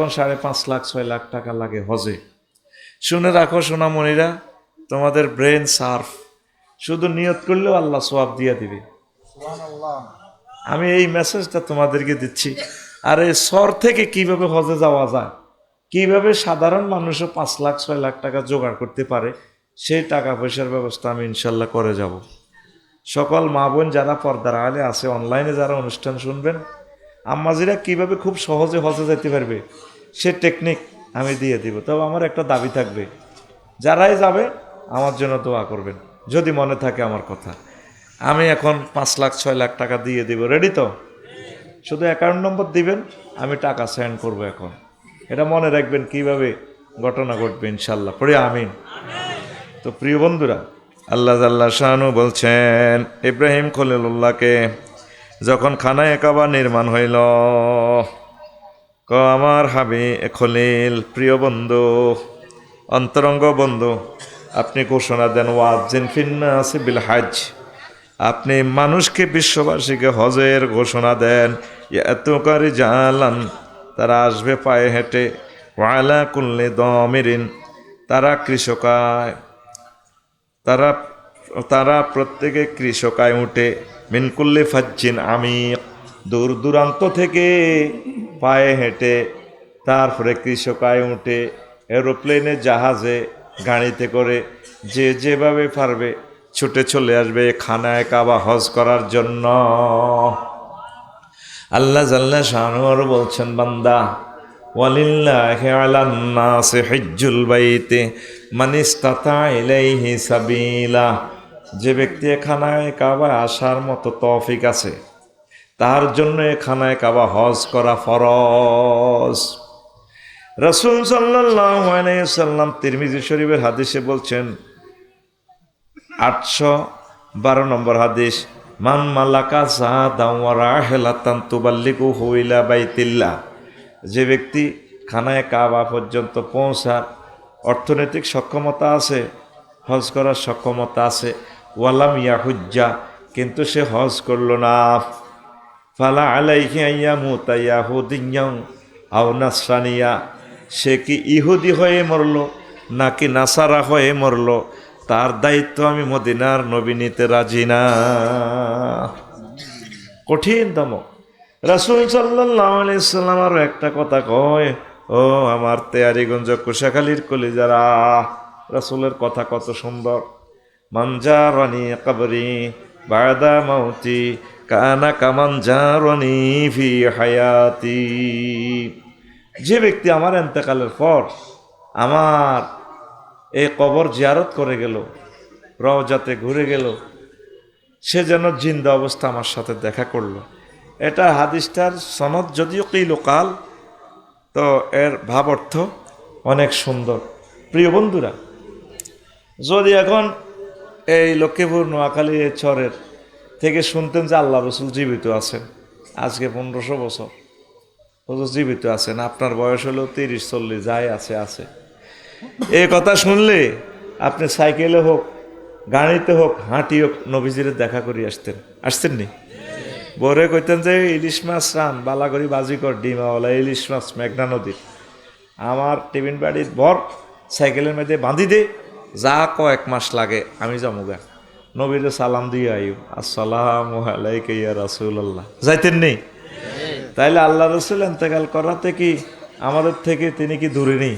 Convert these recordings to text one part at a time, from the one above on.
এখন 5.5 লাখ 6 লাখ টাকা লাগে হজে। শুনে রাখো সোনামণিরা, তোমাদের ব্রেন সার্ফ, শুধু নিয়ত করলেও আল্লাহ সওয়াব দিয়ে দিবে। আমি এই মেসেজটা তোমাদেরকে দিচ্ছি। আর এই সর থেকে কিভাবে হজে যাওয়া যায়, কিভাবে সাধারণ মানুষও 5 লাখ 6 লাখ টাকা জোগাড় করতে পারে, সেই টাকা পয়সার ব্যবস্থা আমি ইনশাল্লাহ করে যাব। সকল মা বোন যারা পর্দার আড়ালে আছে, অনলাইনে যারা অনুষ্ঠান শুনবেন, আম্মাজিরা কিভাবে খুব সহজে হজে যেতে পারবে সে টেকনিক আমি দিয়ে দিব। তবে আমার একটা দাবি থাকবে, যারাই যাবে আমার জন্য দোয়া করবেন, যদি মনে থাকে আমার কথা। আমি এখন 5 লাখ 6 লাখ টাকা দিয়ে দিব, রেডি তো? শুধু অ্যাকাউন্ট নম্বর দিবেন, আমি টাকা সেন্ড করব। এখন এটা মনে রাখবেন কিভাবে ঘটনা ঘটবে ইনশাল্লাহ, পড়ে আমিন। তো প্রিয় বন্ধুরা, আল্লাহ জাল্লা শানু বলছেন ইব্রাহিম খলিলুল্লাহকে যখন খানায়ে কাবা নির্মাণ হইল, আমার হাবি খলিল, প্রিয় বন্ধু, অন্তরঙ্গ বন্ধু, আপনি ঘোষণা দেন ওয়াজ্জিন ফিন্নাসি বিল হজ, আপনি মানুষকে, বিশ্ববাসীকে হজের ঘোষণা দেন। ইয়াতুকা রিজালান, তারা আসবে পায়ে হেঁটে, ওয়ালা কুল্লি দামিরিন, তারা কৃষকায়, তারা প্রত্যেকে কৃষকায় উঠে, মিনকুল্লি ফাজ্জিন আমিক, দূর দূরান্ত থেকে পায়ে হেঁটে, তারপরে কৃষকায় উঠে, এরোপ্লেনে, জাহাজে, গাড়িতে করে, যে যেভাবে পারবে ছুটে চলে আসবে খানায়ে কাবা হজ করার জন্য। আল্লাহ জাল্লা শানুর বলছেন, বান্দা, ওয়ালিল্লাহি আলান নাসি হিজ্জুল বাইতি মান ইসতাতা ইলাইহি সাবিলা, যে ব্যক্তি খানায়ে কাবা আসার মতো তৌফিক আছে, তার জন্য খানায়ে কাবা হজ করা ফরজ। রাসূল সাল্লাল্লাহু আলাইহি ওয়াসাল্লাম তিরমিজি শরীফের হাদিসে বলছেন, 812 নম্বর হাদিস, মান মালাকা যাদান ওয়া রাহিলাতান তুবাল্লিগুহু ইলা বাইতিল্লাহ, যে ব্যক্তি খানায়ে কাবা পর্যন্ত পৌঁছার অর্থনৈতিক সক্ষমতা আছে, হজ করার সক্ষমতা আছে, ওয়ালাম ইয়াহুজ্জা, কিন্তু সে হজ করল না, ফালা আলাইহি আইয়ামুতা ইয়াহুদিয়্যান আও নাসরানিয়া, সে কি ইহুদি হয়ে মরল নাকি নাসারা হয়ে মরল, তার দায়িত্ব আমি মদিনার নবী নিতে রাজি না। কঠিন দমক। রাসূল সাল্লাল্লাহু আলাইহি সাল্লাম আরো একটা কথা কয়, ও আমার তেয়ারিগঞ্জ কুশাখালীর কলিজারা, রাসূলের কথা কত সুন্দর। মান জারানি কবরি বাদা মাউতি কানা কামান জারানি ফি হায়াতি, যে ব্যক্তি আমার ইন্তেকালের পর আমার এই কবর জিয়ারত করে গেল, রওজাতে ঘুরে গেল, সে যেন জিন্দা অবস্থা আমার সাথে দেখা করলো। এটা হাদিসটার সনদ যদিও কি লোকাল, তো এর ভাব অর্থ অনেক সুন্দর। প্রিয় বন্ধুরা, যদি এখন এই লক্ষ্মীপুর নোয়াখালী এই চরের থেকে শুনতেন যে আল্লাহ রসুল জীবিত আছেন, আজকে 1500 বছর জীবিত আছেন, আপনার বয়স হলো 30-40, যাই আছে, এই কথা শুনলে আপনি সাইকেলে হোক, গাড়িতে হোক, হাঁটি হোক, নবীজিরে দেখা করে আসতেন নি? বরে কইতেন যে ইলিশ মাছ রান, বালাগড়ি বাজিকর, ডিমাওয়ালা ইলিশ মাছ মেঘনা নদীর, আমার টিফিন বাড়ির ভর সাইকেলের মধ্যে বাঁধি দে, যা কয়েক মাস লাগে আমি যামুগা, নবীরে সালাম দিয়ে আইব, আসসালামু আলাইকা ইয়া রাসূলুল্লাহ, যাইতেন নেই? তাইলে আল্লাহ রসুল ইন্তেকাল করাতে কি আমাদের থেকে তিনি কি দূরে নেই?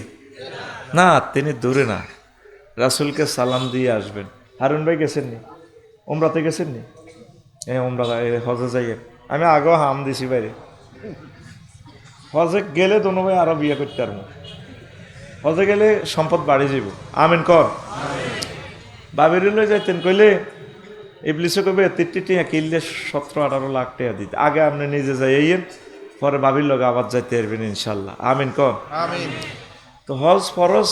না, তিনি দূরে না, রাসূলকে সালাম দিয়ে আসবেন। হারুন ভাই গেছেন নি? উমরাতে গেছেন নি? উমরা হজে যাইয়ে আমি আগেও হাম দিছি বাইরে, হজে গেলে দোনো ভাই আরো বিয়ে করতে পারবো, হজে গেলে সম্পদ বাড়ি যাব, আমিন কর। বাবির লই যাইতেন, কইলে ইবলিসে কবে 33 কিনলে 17-18 লাখ টাকা দিতে, আগে আপনি নিজে যাইয়েন, পরে বাবির লগে আবার যাইতে পারবেন ইনশাল্লাহ, আমিন কর। তো হজ ফরজ,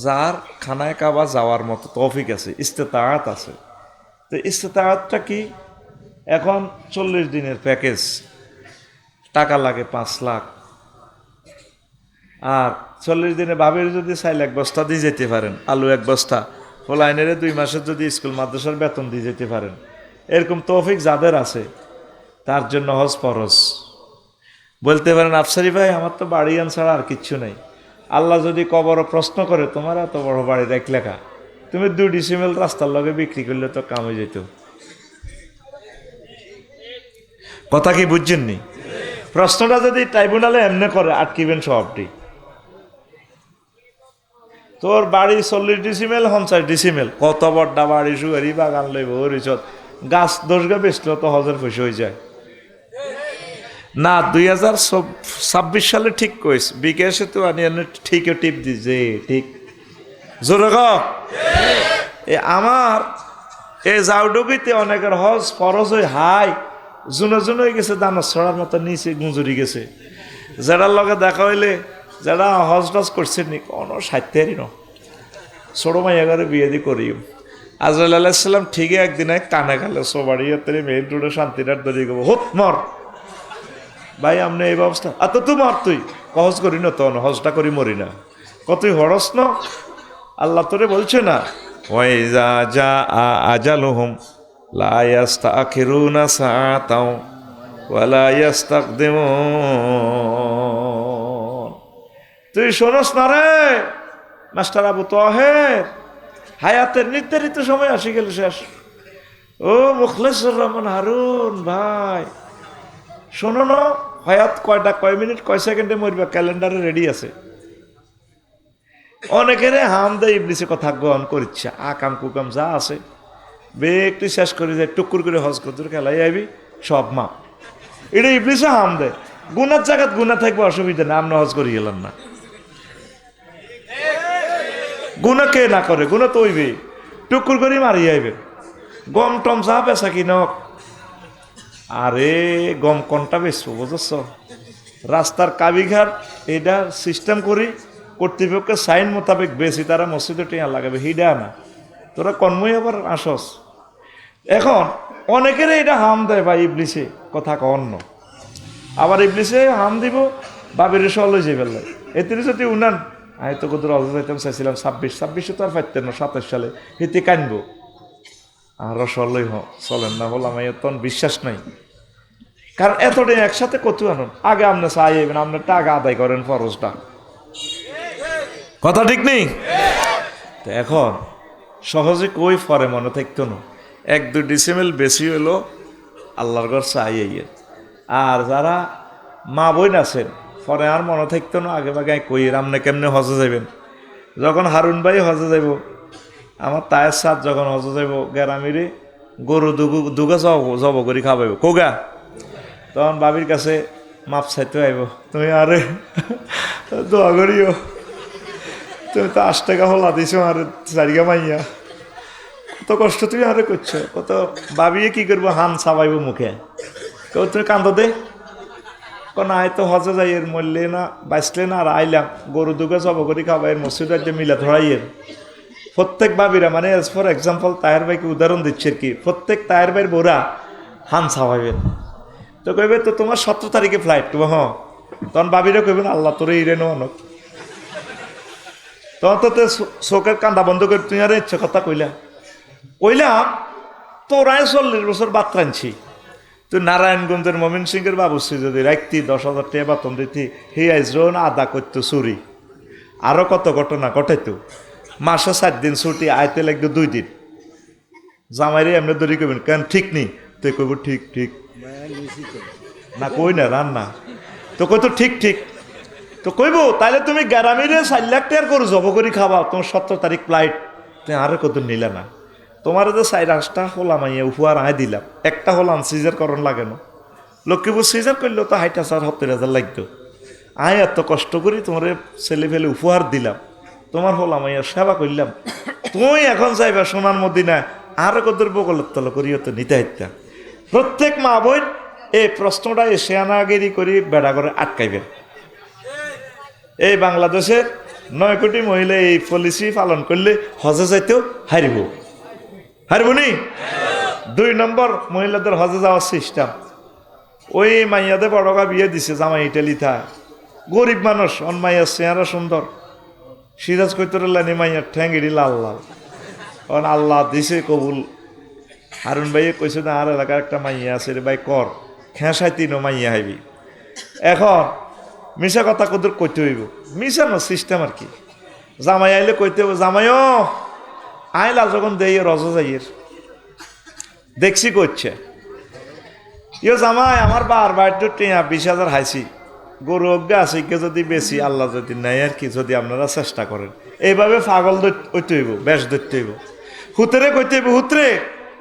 যার খানায়ে কাবা যাওয়ার মতো তৌফিক আছে, ইস্তেতাআত আছে। তো ইস্তেতাআতটা কি? এখন 40 দিনের প্যাকেজ, টাকা লাগে 5 লাখ, আর 40 দিনে বাবির যদি 4 লাখ বস্তা দিয়ে যেতে পারেন, আলু 1 বস্তা, ফলাইনের 2 মাসের যদি স্কুল মাদ্রাসার বেতন দিয়ে যেতে পারেন, এরকম তৌফিক যাদের আছে তার জন্য হজ ফরজ। বলতে পারেন আফসারি ভাই আমার তো বাড়ি ছাড়া আর কিচ্ছু নাই, আল্লাহ যদি কবর প্রশ্ন করে তোমার এত বড় বাড়ি এক লেখা, তুমি 2 ডিসিমেল রাস্তার লগে বিক্রি করলে তো কামে যেত। কথা কি বুঝছেননি? প্রশ্নটা যদি ট্রাইব্যুনালে এমনি করে আটকিবেন সবটি। তোর বাড়ি 40 ডিসিমেল 50 ডিসিমেল, কত বড়টা বাড়ি, সুগারি বাগান লইব ওরিচত গাছ 10 গা বেচলেও তো হজের পয়সা হয়ে যায় না। 2026 সালে ঠিক কইস বিকেশে তো ঠিকও টিপ দিছে ঠিক জোরে গ। আমার এই জাউডুবিতে অনেকের হজ ফরজ হয়ে হাই জুনে হয়ে গেছে, দানা ছড়ার মতো নিচে গুঁজুরি গেছে। যারার লগে দেখা হইলে যারা হজ টজ করছেন নি কোনো সাহিত্যেরই ন ছোট মাইয়া ঘরে বিয়ে দি করি। আজরাইল আলাইহিসসালাম ঠিকই একদিনে কানে খালে সোবাড়িয়াতে মেইন রোডে শান্তিনাথ দড়িয়ে গেবো হুত মর ভাই আপনি এই ব্যবস্থা তো তোমার তুই হজ করি না তো হজটা করি মরি না কতই হরস ন। আল্লাহ তোরে বলছে না ওয়াইজা যা আজালুহুম লা ইস্তাখিরুনা সাআতাও ওয়া লা ইস্তাকদিমুন। তুই শোনস না রে মাস্টার আবু তাহের, হায়াতের নির্ধারিত সময় আসি গেল শেষ। ও মুখলেসুর রহমান হারুন ভাই শোনো না, হায়াত কয়টা কয় মিনিট কয় সেকেন্ডে মরবে ক্যালেন্ডারে রেডি আছে। অনেকের হাম দেয় ইবলিসে কথা গ্রহণ করিচ্ছে আকাম কুকাম যা আছে বেগটি শেষ করে যায় টুকুর করে হজ করতে খেলাই আইবি সব মা এটা ইবলিসে হাম দেয়। গুনার জায়গাত গুনা থাকবে অসুবিধা না, আমরা হজ করি গেলাম না। গুনা কে না করে, গুনা তো হইবে টুকুর করে মারি আইবে। গম টম যা বেচা কিনক, আরে গম কোনটা বেচবো বুঝছ, রাস্তার কাবিঘাট এটা সিস্টেম করি কর্তৃপক্ষের সাইন মোতাবেক বেশি তারা মসজিদে টিয়া লাগাবে হিডা না, তোরা কর্মই আবার আসস। এখন অনেকের এটা হাম দেয় ভাই ইবলিসে কথা কন্ন, আবার ইবলিসে হাম দিব বাবির সল যে ফেললে এতে যদি উনান আমি তো কত রজ যাইতাম চাইছিলাম 26 তো আর পাইতেন না 27 সালে হিতে কানবো আর রসলই চলেন না বললাম তখন বিশ্বাস নাই। কারণ এতটাই একসাথে কত আনুন আগে আপনি চাইবেন আপনার টাকা আদায় করেন ফরজটা, কথা ঠিক নেই? তো এখন সহজে কই ফরে মনে থাকতো না, 1-2 ডিসিমেল বেশি হলো আল্লাহর ঘর চাইয়ে। আর যারা মা বোন আছেন পরে আর মনে থাকতো না আগে বাগে কই রামনে কেমনে হজে যাবেন। যখন হারুন ভাই হজে যাইব, আমার তায়ের সাথ যখন হজে যাইব গ্যারামিরে গরু দুগা জব করি খাওয়াইব কোগা, তখন বাবির কাছে মাপ চাইতে আইব তুমি আরে দোয়া করিও, তুমি তো 8 টাকা হলা দিছো আর 4 মাইয়া কত কষ্ট তুমি আরে করছো কত। বাবিয়ে কি করবো হান চাবাইব মুখে, কেউ তুমি কান্দ দে না তো হজে যাই এর মরলে না বাঁচলে না আর আইলাম গরু দুগে জব করি খাবাই মসজিদের যে মিলা ধরাইয়ের প্রত্যেক বাবিরা মানে এজ ফর এক্সাম্পল তাহের ভাইকে উদাহরণ দিচ্ছে আর কি, প্রত্যেক তাহের ভাইয়ের বোরা হান ছাবাইবেন। তো কইবে তো তোমার 17 তারিখে ফ্লাইট তো হ্যাঁ, তখন বাবিরা কইবেন আল্লাহ তোরে ইরেনো অনক, তখন তো চোখের কান্দা বন্ধ করে তুই আর ইচ্ছে কথা কইলাম তোরাই 40 বছর বাদ রাঁধছি, তুই নারায়ণগঞ্জের মমিন সিংয়ের বাবুসি যদি রাখতি 10,000 টাকা বেতন দিতি হি আইজরন আদা করতো চুরি, আরো কত ঘটনা ঘটাইতো, মাসে 4 দিন ছুটি আইতে লাগতো 2 দিন। জামাইরে এমনি দড়ি কইবেন কেন ঠিক নেই, তুই কইব ঠিক ঠিক না কই না রান্না তো কই তো ঠিক ঠিক তো কইব তাইলে তুমি গ্যারামিরে 4 লাখ টাকার করে জব করি খাবা, তোমার 17 তারিখ ফ্লাইট তুমি আরো কত নিলে না, তোমার যে 4-5টা হলাম আইয়া উপহার আয় দিলাম, একটা হলাম সিজার করণ লাগে না, লক্ষ্মীপুর সিজার করলেও তো 60,000-70,000 লাগতো, আয় এত কষ্ট করি তোমার ছেলে ফেলে উপহার দিলাম, তোমার হলাম আইয়া সেবা করলাম, তুমি এখন যাইবা সোনার মদিনা আরো কত বগলের তল করিও তো নিতে হাইতা। প্রত্যেক মা বোন এই প্রশ্নটা শেয়ানাগিরি করি বেড়া করে আটকাইবেন। এই বাংলাদেশের 9 কোটি মহিলা এই পলিসি পালন করলে হজে যাইতেও হারবনি। 2 নম্বর মহিলাদের হজে যাওয়ার সিস্টেম, ওই মাইয়াদের বড়গা বিয়ে দিছে জামাই ইটালি থা গরিব মানুষ অন মাইয়ার চেহারা সুন্দর, সিরাজ কৈতরুল্লাহ মাইয়ার ঠ্যাঙ্গিরি লাল লাল, অন আল্লাহ দিছে কবুল। হারুন ভাইয়ে কইছে না আর এলাকার একটা মাইয়া আছে রে ভাই কর খেঁসাই 3 মাইয়া হাইবি, এখন মিশা কথা কদর কইতে হইব, মিশানো সিস্টেম আর কি। জামাই আইলে কইতে হইব, জামাইও আইলা যখন দেই রজ যাইয়ের দেখছি করছে, ইয়ে জামাই আমার বাড়িতে 20,000 হাইছি, গরু অজ্ঞা আছে কে যদি বেশি আল্লাহ যদি নাই আর কি, যদি আপনারা চেষ্টা করেন। এইভাবে পাগল হইতে হইব, বেশ ধরতে হইব। হুতরে কইতে হইব, হুতরে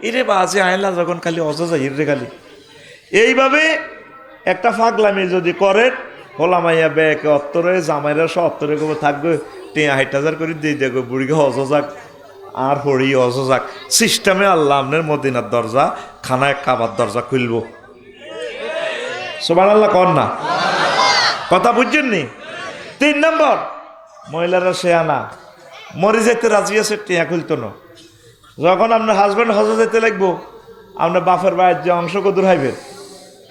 ইরে বাজে আইলা যখন খালি অজা ইরে খালি। এইভাবে একটা ফাগলামি যদি করেন, হোলামাইয়া বেকে অত্তরে জামাইরা অত্তরে কব থাকবে 60,000 করে দিয়ে দেখো বুড়িকে অজাক আর হরি অজাক সিস্টেমে আল্লাহ আপনার মদিনার দরজা খানায় কাবার দরজা খুলব। সুবহানাল্লাহ কর না, কথা বুঝছেন নি? 3 নম্বর, মহিলারা শেয়ানা মরে যেতে রাজি আছে, টিয়া খুলতো না। যখন আপনার হাজব্যান্ড হজে যেতে লাগবো, আপনার বাপের বাড়ির যে অংশ কদুর হাইবেন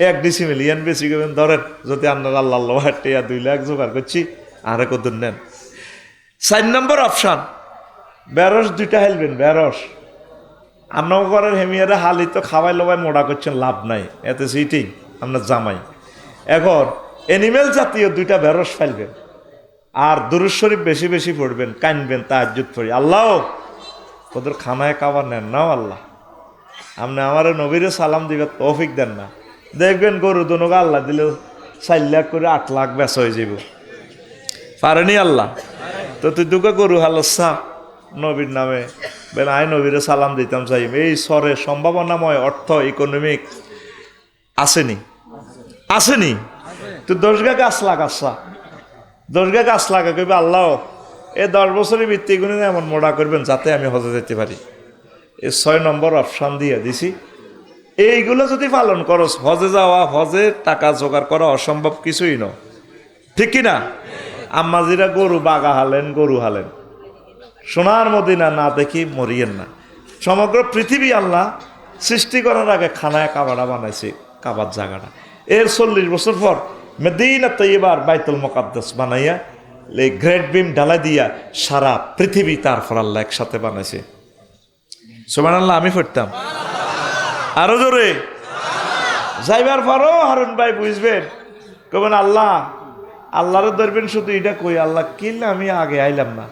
1 ডিসিমিল ইয়ান বেশি করবেন ধরেন, যদি আপনার আল্লাহ টিয়া 2 লাখ জোগাড় করছি আরে কদুর নেন। 4 নম্বর অপশান, বেরস 2টা হেলবেন। বেরস আপনার ঘরের হেমিয়ারে হালি তো খাওয়াই লবাই মোড়া করছেন, লাভ নাই, এতে সিটিং আপনার জামাই। এখন এনিমেল জাতীয় 2টা বেরস ফেলবেন, আর দুরূদ শরীফ বেশি বেশি পড়বেন, কানবেন, তাহাজ্জুদ পড়ি, আল্লাহ ওদের খানায় খাবার নেন নাও আল্লাহ, আপনি আমার নবীরে সালাম দিবে তৌফিক দেন না। দেখবেন গরু দনোগা আল্লাহ দিলে 4 লাখ করে 8 লাখ বেচা হয়ে যাব, পারেনি আল্লাহ? তো তুই দুটো গরু হালসা নবীর নামে বেলা আই নবীরে সালাম দিতাম চাই, এই সরে সম্ভাবনাময় অর্থ ইকোনমিক আসেনি, আসেনি? তুই 10 গাছ লাগাচ্ছা, 10 গাছ লাগা কইবে আল্লাহ এই 10 বছরের ভিত্তি গুণে এমন মোড়া করবেন যাতে আমি হজে যেতে পারি। এই 6 নম্বর অপশান দিয়ে দিছি। এইগুলো যদি পালন করো, হজে যাওয়া, হজের টাকা জোগাড় করা অসম্ভব কিছুই নয়, ঠিক কিনা? আম্মাজিরা গরু বাগা হালেন, গরু হালেন, সোনার মদিনা না দেখি মরিয়েন না। সমগ্র পৃথিবী আল্লাহ সৃষ্টি করার আগে খানায় কাবাটা বানাইছে, কাবার জায়গাটা। এর 40 বছর পর মদিনা তৈয়বার বাইতুল মুকাদ্দাস বানাইয়া এই গ্রেট বিম ঢালাই দিয়া সারা পৃথিবী তারপর আল্লাহ একসাথে বানাইছে। সুবহানাল্লাহ, আমি পড়তাম আরো জোরে। যাইবার পরও হারুন ভাই বুঝবেন, কবেন আল্লাহ, আল্লাহরে ধরবেন শুধু এটা কই, আল্লাহ কিনলে আমি আগে আইলাম না।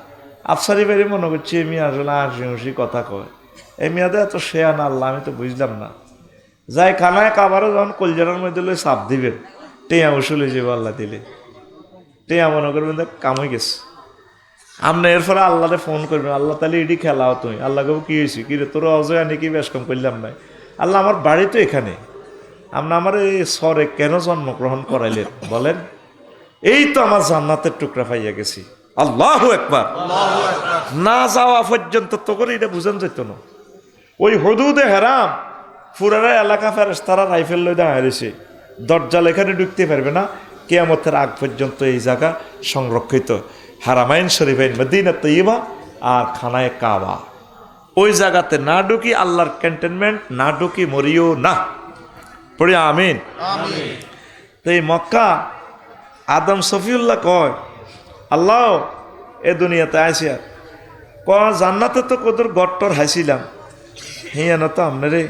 আফসারি বাইরে মনে করছি এমি আসলে হাসি কথা কয়, এই মেয়াদে এত শেয়া না আল্লাহ, আমি তো বুঝলাম না। যাই খানায় কাবারও যখন কলজারের মধ্যে লই চাপ দিবেন, টেয়া উসুল হয়ে যাবে আল্লাহ দিলে, টেয়া মনে করবেন দেখ কাম হয়ে গেছে। আপনি এরপরে আল্লাহরে ফোন করবেন, আল্লাহ তাহলে এটি খেলাও তুমি। আল্লাহ কব কি হয়েছি, কি রে তোর অজয় আনি কি বেশ কম করলাম নাই? আল্লাহ আমার বাড়ি তো এখানে, আপনি আমার এই সরে কেন জন্মগ্রহণ করাইলেন বলেন? এই তো আমার জান্নাতের টুকরা পাইয়া গেছি। আল্লাহু আকবার। না যাওয়া পর্যন্ত তো করে এটা বুঝান যেত না। ওই হুদুদে হারাম পুরারা এলাকা ফেরেশতারা রাইফেল লই দাঁড়ায় রয়েছে, দরজাল এখানে ঢুকতে পারবে না, কিয়ামতের আগ পর্যন্ত এই জায়গা সংরক্ষিত। হারামাইন শরীফাইন মদিনা তৈয়বা আর খানায় কাবা, ওই জায়গাতে না ঢুকি, আল্লাহর ক্যান্টনমেন্ট না ঢুকি মরিও না। পড়ি আমিন। তো এই মক্কা আদম সফিউল্লাহ কয় আল্লাহ এ দুনিয়াতে আইসিয়া জান্নাতে তো কদর গট্টর হাসিলাম, হিয়া না তো আপনারে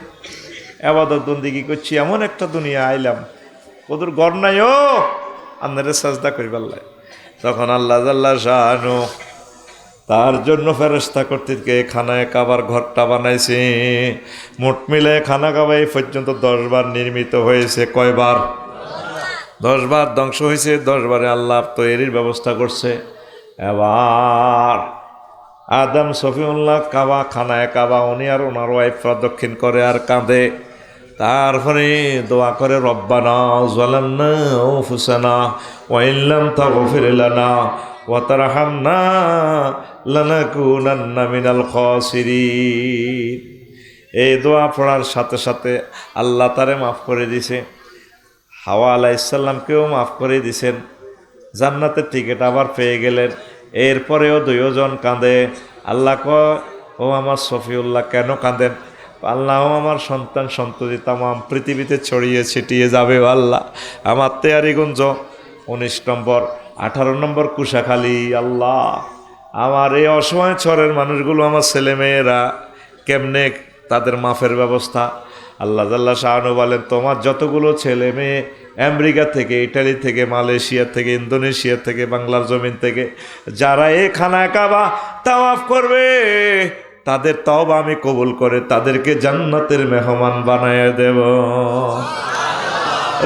আবাদত বন্দিগি করছি, এমন একটা দুনিয়া আইলাম কদর গড় নাই, ও আপনারে সাজদা করিবার। তখন আল্লাহ জাল্লা শানু তার জন্য ফেরেশতা কর্তৃক খানায় কাবার ঘরটা বানাইছে। মোট মিলে খানা কাবা এই পর্যন্ত 10 বার নির্মিত হয়েছে। কয়বার? 10 বার ধ্বংস হয়েছে, 10 বারে আল্লাহ তৈরির ব্যবস্থা করছে। এবার আদম সফিউল্লাহ কাবা, খানায় কাবা, উনি আর ওনার ওয়াইফরা দক্ষিণ করে আর কাঁদে। তারপরে দোয়া করে রব্বানা যালামনা আনফুসানা ওয়া ইল্লাম তাগফির লানা ওয়া তারহামনা লানাকুনান্না মিনাল খাসিরিন। এই দোয়া পড়ার সাথে সাথে আল্লাহ তারে মাফ করে দিছে, হাওয়া আলাইহিস সালামকেও মাফ করে দিছেন, জান্নাতের টিকিট আবার পেয়ে গেলেন। এরপরেও 2 জন কাঁদে। আল্লাহ কয় ও আমার সফিউল্লাহ কেন কাঁদেন? আল্লাহ আমার সন্তান সন্ততি তামাম পৃথিবীতে ছড়িয়ে ছিটিয়ে যাবে আল্লাহ। আমার তেয়ারিগঞ্জ 19 নম্বর, 18 নম্বর কুশাখালী। আল্লাহ আমার এই অসময় ছড়ের মানুষগুলো, আমার ছেলেমেয়েরা কেমনে তাদের মাফের ব্যবস্থা? আল্লাহ জাল্লা শাআনহু বলেন, তোমার যতগুলো ছেলে মেয়ে আমেরিকা থেকে, ইটালি থেকে, মালয়েশিয়া থেকে, ইন্দোনেশিয়া থেকে, বাংলার জমিন থেকে যারা এই খানায় কাবা তাওয়াফ করবে, তাদের তওবা আমি কবুল করে তাদেরকে জান্নাতের মেহমান বানায় দেব।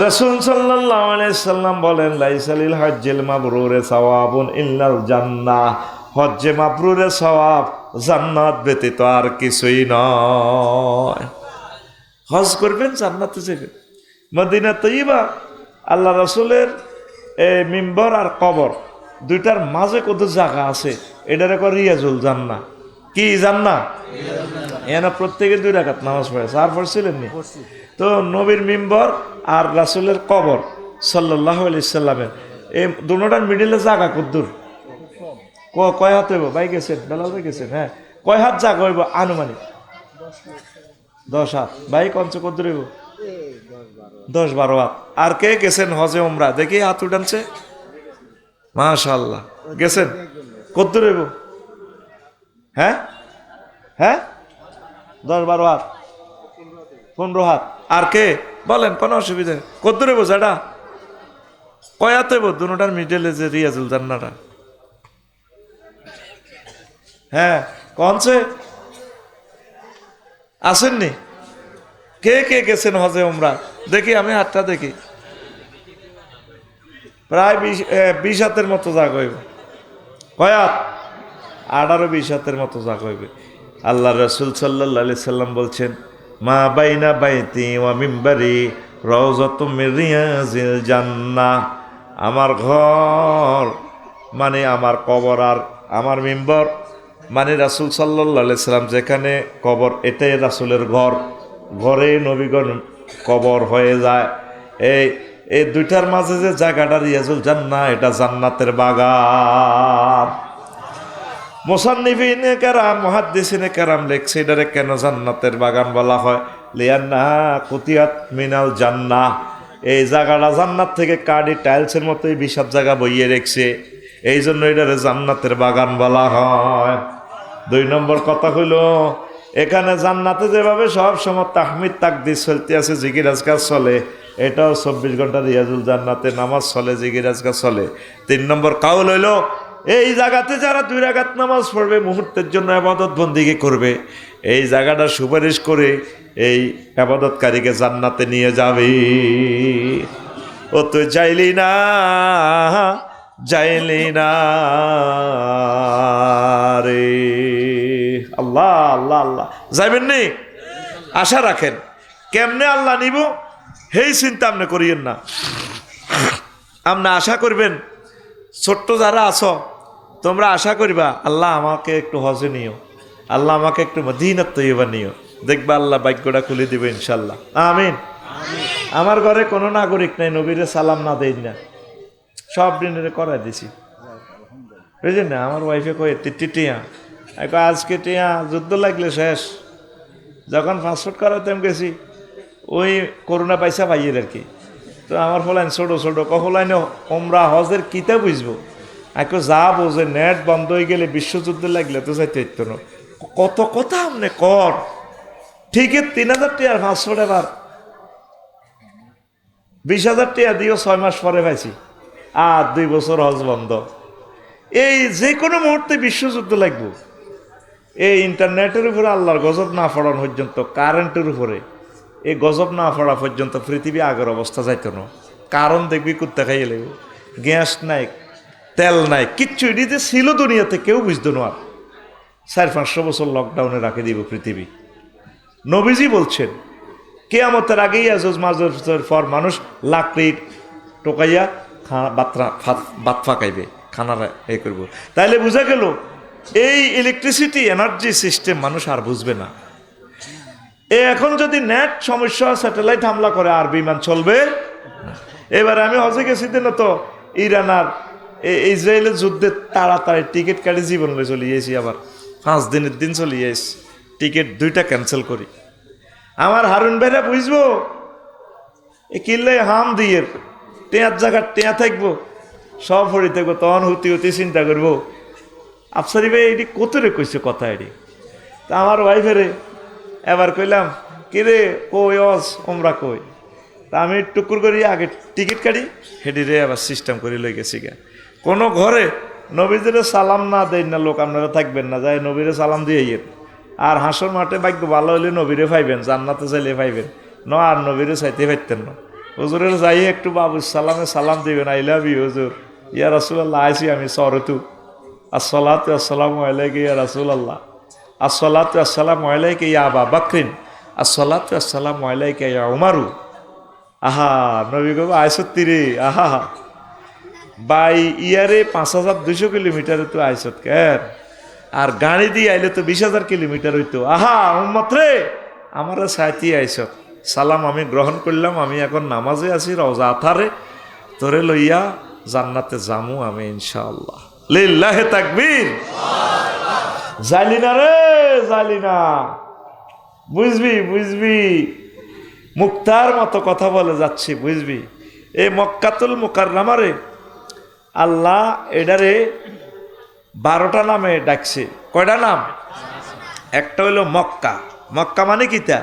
রাসূল সাল্লাল্লাহু আলাইহি সাল্লাম বলেন, লাইসা লিল হজ্জিল মাবরুরে সাওয়াবুন ইল্লাল জান্নাহ, হজ্জে মাবরুরে সওয়াব জান্নাত ব্যতীত আর কিছুই নয়। হজ করবেন, জান্নাতে যাবেন। মদিনা তৈয়বা আল্লাহ রাসূলের মিম্বর আর কবর দুইটার মাঝে কত জায়গা আছে, এটার একটা রিয়াজুল জান্নাহ। কি জান্নাত? এনা প্রত্যেকে 2 রাকাত নামাজ পড়ে। আর পড়ছিলেন নি? তো নবীর মিম্বর আর রাসূলের কবর সাল্লাল্লাহু আলাইহি সাল্লামের এই দুটোটার মিডিলে জায়গা কদ্দুর? কয় হাত হইব? ভাই গেছেন, বেলাল ভাই গেছেন, হ্যাঁ, কয় হাত জায়গা হইব আনুমানিক? 10 হাত। ভাই কঞ্চ কদ্দুর হইব? 10-12 হাত। আর কে গেছেন হজে উমরা? দেখি হাত উঠানছে। মাশাআল্লাহ, গেছেন। কদ্দুর হইব? হ্যাঁ হ্যাঁ, 10-12 হাত, 15 হাত। আর কে বলেন? কোনো অসুবিধা নেই। কদ্দুর হইব জাডা? কয় হাত হইব দুটার মিডলে যে রিয়াজুল জান্নাহটা? হ্যাঁ, কনছে আসেননি? কে কে গেছেন হজে উমরা? দেখি আমি হাতটা দেখি। প্রায় 20 হাতের মতো জায়গা হইব। কয় হাত? 18-20 হাতের মতো জায়গা হইবে। আল্লাহ রাসূল সাল্লাল্লাহু আলাইহি সাল্লাম বলছেন, মা বাইনা বাইতি ওয়া মিম্বারি রাউযাতুম মির রিয়াজিল জান্নাহ, আমার ঘর মানে আমার কবর আর আমার মিম্বর মানে রাসূল সাল্লাল্লাহু আলাইহি সাল্লাম যেখানে কবর, এটাই রাসূলের ঘর। ঘরে নবীগণ কবর হয়ে যায়। এই দুইটার মাঝে যে জায়গাটা রিয়াজুল জান্নাহ, এটা জান্নাতের বাগান। মুসান্নিফিনে কেরাম, মুহাদ্দিসিনে কেরাম লেখছে এটারে কেন জান্নাতের বাগান বলা হয়। লিয়ান্না কুতিয়াত মিনাল জান্নাহ, এই জায়গাটা জান্নাত থেকে কার্ডি টাইলসের মতোই বিশাল জায়গা বইয়ে রেখছে, এই জন্য এটারে জান্নাতের বাগান বলা হয়। 2 নম্বর কথা হইল, এখানে জান্নাতে যেভাবে সব সময় তাহমিদ তাকদিস চলতে আছে, জিকির আজকার চলে, এটাও 24 ঘন্টা রিয়াজুল জান্নাতে নামাজ চলে, জিকির আজকার চলে। 3 নম্বর কাউল হইল, এই জায়গাতে যারা 2 রাকাত নামাজ পড়বে, মুহূর্তের জন্য ইবাদত বন্দিগি করবে, এই জায়গাটা সুপারিশ করে এই ইবাদতকারীকে জান্নাতে নিয়ে যাবে। ও তো যাইলি না রে, আল্লাহ আল্লাহ আল্লাহ, যাইবেন নি? আশা রাখেন। কেমনে আল্লাহ নিব সেই চিন্তা আপনি করিয়েন না। আপনি আশা করবেন, ছোট্ট যারা আছো তোমরা আশা করবা, আল্লাহ আমাকে একটু হজে নিও, আল্লাহ আমাকে একটু মদিনাত তৈয়বা নিও, দেখবা আল্লাহ ভাগ্যটা খুলে দিবে ইনশাল্লাহ। আমিন। আমার ঘরে কোনো নাগরিক নাই নবীরে সালাম না দেই না, সব দিনের করাই দিছি, বুঝলেন না? আমার ওয়াইফে কয়ে টিয়া আজকে টিয়া যুদ্ধ লাগলে শেষ। যখন পাসপোর্ট করাতে গেছি, ওই করোনা পয়সা পাইয়ের আর কি। তো আমার ফলাইন ছোটো ছোটো কফলাইনে ওমরা হজের কিতা বুঝবো, এখন যা বোঝে নেট বন্ধ হয়ে গেলে বিশ্বযুদ্ধে লাগলে তো যাইতে হইতো না। কত কথা আপনি কর, ঠিকই 3000 টাকার পাসপোর্ট, এবার 20,000 টাকা দিয়েও 6 মাস পরে পাইছি, আর 2 বছর হজ বন্ধ। এই যে কোনো মুহূর্তে বিশ্বযুদ্ধ লাগবো। এই ইন্টারনেটের উপরে আল্লাহর গজব না পড়ানো পর্যন্ত, কারেন্টের উপরে এই গজব না পড়া পর্যন্ত পৃথিবী আগের অবস্থা যাইত না। কারণ দেখবি কুত্তা খাইয়ে লাগবে, গ্যাস নাই, তেল নাই, কিচ্ছু এটি যে ছিল দুনিয়াতে কেউ বুঝতো না। 400-500 বছর লকডাউনে রাখে দিব পৃথিবী। নবীজি বলছেন কিয়ামতের আগেই আজজ মাজের পর মানুষ লাকড়ি টোকাইয়া ভাত ফাঁকাইবে, খানা এ করব। তাইলে বোঝা গেল এই ইলেকট্রিসিটি এনার্জি সিস্টেম মানুষ আর বুঝবে না। এখন যদি নেট সমস্যা, স্যাটেলাইট হামলা করে, আর বিমান চলবে না। এবারে আমি হজে গেছি দিন তো ইরান আর ইসরায়েলের যুদ্ধে তাড়াতাড়ি টিকিট কাটি জীবন লয়ে চলে গিয়েছি, আবার 5 দিনের দিন চলে গিয়েছি, টিকিট 2টা ক্যান্সেল করি। আমার হারুন ভাইরা বুঝবো এ কিনলে হাম দিয়ে টেঁয়ার জায়গার টেঁয়া থাকবো, সব হরি থাকবো, তখন হুতি চিন্তা করবো আফসারি ভাই এটি কত রে কইছে কথা এটি। তা আমার ওয়াইফেরে এবার কইলাম কিরে কই অস ওমরা কই, তা আমি টুকুর করি আগে টিকিট কাটি হেডিরে আবার সিস্টেম করে লই গেছি গা। কোনো ঘরে নবীদের সালাম না দেন না লোক, আপনারা থাকবেন না, যাই নবীরে সালাম দিয়ে ইয়ে। আর হাসর মাঠে ভাগ্য ভালো হইলে নবীরে পাইবেন, জান্নাতে চাইলে পাইবেন ন, আর নবীরে চাইতে পাইতেন না। হুজুরের যাই একটু বাবু সালামে সালাম দিবেন, আই লাভ ইউ হুজুর, ইয়া রাসূলুল্লাহ আইছি আমি সরতু, আসসালাতু আসসালামু আলাইকা ইয়া রাসূলুল্লাহ, আসসালাতু আসসালামু আলাইকা ইয়া আবা বকরিন, আসসালাতু আসসালামু আলাইকা ইয়া উমারু। আহা নবী গো আইসত রে, আহা বাই ইয়ারে 5200 কিলোমিটারে তো আইসত কেন, আর গাড়ি দিয়ে আইলে তো 20,000 কিলোমিটার হইতো। আহা উম্মত রে, আমার সাইতি আইসত, সালাম আমি গ্রহণ করলাম, আমি এখন নামাজে আছি রওজা আথারে, তোরে লইয়া জান্নাতে যামু আমি ইনশাআল্লাহ। লিল্লাহে তাকবীর। জালি না রে, জালি না, বুঝবি বুঝবি, মুক্তার মতো কথা বলে যাচ্ছি, বুঝবি। এই মক্কাতুল মুকাররমারে আল্লাহ এডারে 12টা নামে ডাকছে। কয়টা নাম? একটা হইল মক্কা। মক্কা মানে কিতা?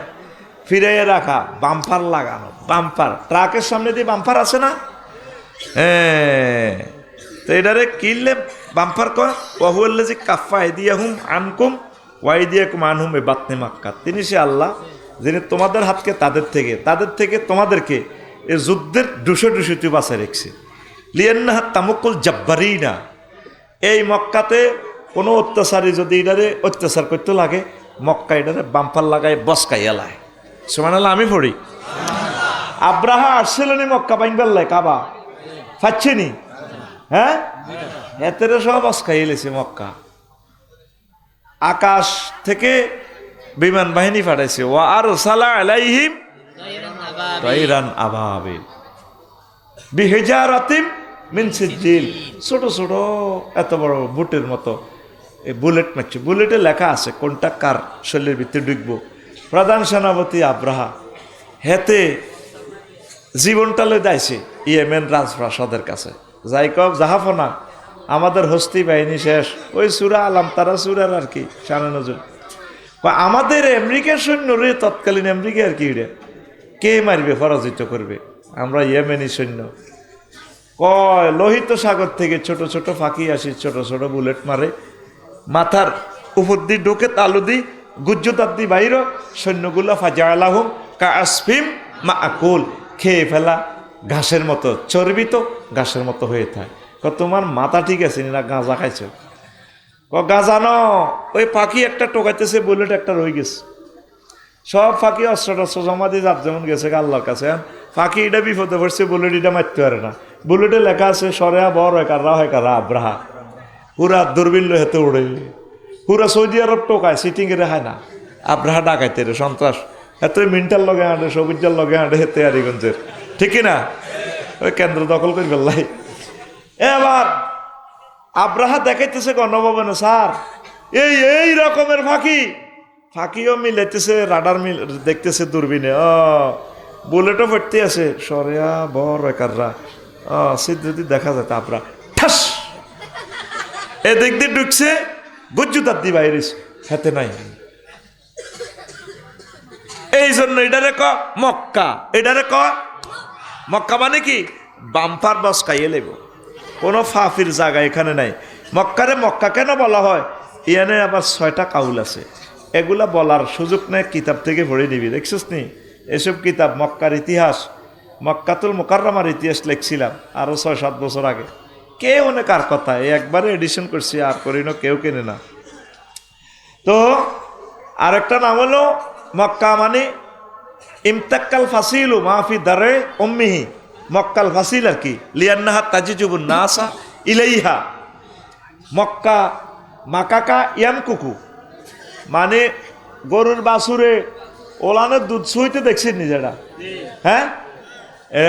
ফিরাইয়া রাখা, বাম্পার লাগানো, বাম্পার, ট্রাকের সামনে দিয়ে বাম্পার আছে না, হ্যাঁ, তো এটারে কিনলে বাম্পার কয় ওয়াহুয়াল্লাযী কাফফা আইদিয়াহুম আনকুম ওয়া আইদিয়াকুম আনহুম বিবাতনি মাক্কা। তিনি সে আল্লাহ যিনি তোমাদের হাতকে তাদের থেকে তোমাদেরকে এই যুদ্ধের ডুসে বাঁচায় রেখেছে। লিয়ান্নাহা তামুকুল জাব্বারিনা, এই মক্কাতে কোনো অত্যাচারী যদি এটারে অত্যাচার করতে লাগে, মক্কা এটারে বাম্পার লাগায় বসকাইয়া লায়। সুবহানাল্লাহ আমি পড়ি। আব্রাহা আসছিল নি মক্কা বাইনবার লাই, কাবা ফাচ্ছেনি, হ্যাঁ, এতেরে সব বসকাইয়া লেছে মক্কা। আকাশ থেকে বিমান বাহিনী পাঠাইছে, ওয়া আরসালা আলাইহিম তাইরান আবাবিল বিহিজারাতিম মিন সিজিল, ছোট ছোট এত বড় বুটের মতো এই বুলেট মারছে। বুলেটে লেখা আছে কোনটা কার শরীরের ভিতরে ঢুকবো। প্রধান সেনাপতি আব্রাহা হেতে জীবনটা লই যাইছে ইয়েমেন রাজপ্রাসাদের কাছে, যাই কক জাহাফনা আমাদের হস্তি বাহিনী শেষ, ওই সূরা আলাম তারা সূরার আর কি শানে নজরুল, আমাদের আমেরিকার সৈন্য রে, তৎকালীন আমেরিকা আর কি রে, কে মারবে, পরাজিত করবে, আমরা ইয়েমেনি সৈন্য। কয় লোহিত সাগর থেকে ছোট ছোট ফাঁকি আসি, ছোট ছোট বুলেট মারে, মাথার উপর দিয়ে ঢুকে তালু দি গুজ্জুতার দি বাইর, সৈন্যগুলা ফাজালাহুম কাআসফিম মাআকুল, খেয়ে ফেলা ঘাসের মতো, চর্বিত ঘাসের মতো হয়ে থাকে। তোমার মাথা ঠিক আছে না, গাঁজা খাইছ? গাঁজা ন, ওই পাখি একটা টোকাইতেছে, বুলেট একটা রয়ে গেছে, সব ফাঁকি অস্ত্র টস্ত্র জমা দিয়ে যার যেমন গেছে আল্লাহর কাছে। ফাঁকি এটা বিপদে পড়ছে, বুলেট এটা মারতে পারে না। বুলেটে লেখা আছে সরেয়া বড় হয় কারা আব্রাহা, পুরা দূরবীন হেতে উড়ে, পুরা সৌদি আরব টোকায়, সিটিং এ রেখায় না, আব্রাহা ডাকাইতে রে সন্ত্রাস, এত মিন্টার লগে আঁটে, সবুজার লগে আঁটে, হেতে আরিগঞ্জের, ঠিক না, ওই কেন্দ্র দখল করে ফেললাই। এবার আব্রাহা দেখাইতেছে গণভবনে, স্যার এই রকমের ফাঁকিও মিলাইতেছে, রাডার দেখতেছে দূরবীনে, বুলেটও ফেটতে আছে, সরেয়া বড় একাররা, সিদ্ধি দেখা যায়। আব্রাহা ঠাস এদিক দিয়ে ঢুকছে, গুজ্জুতার দি বাইরে হাতে নাই। এই জন্য এটারে ক মক্কা, এটারে ক মক্কা মানে কি বাম্পার বস খাইয়ে লেব, কোনো ফাফির জায়গা এখানে নাই। মক্কারে মক্কা কেন বলা হয়, ইয়ানে আবার 6টা কাউল আছে, এগুলা বলার সুযোগ নেই, কিতাব থেকে পড়ে নিবি, দেখছিস নি এসব কিতাব। মক্কার ইতিহাস, মক্কাতুল মুকাররমার ইতিহাস লিখছিলাম আরো 6-7 বছর আগে, কে অনেক আর কথা, একবারে এডিশন করছি, আর করি না, কেউ কেনে না। তো আরেকটা নাম হলো মক্কা মানে ইমতাক্কাল ফাসিলু মাহফি দারে উম্মিহি, মক্কাল ফাসিল আর কি, লিয়ান্নাহা তাজিজুবুন নাসা ইলাইহা, মক্কা মাকাকা ইয়ামকুকু মানে গরুর বাছুরে ওলানের দুধ সুইতে দেখছেন নিজেরা, হ্যাঁ,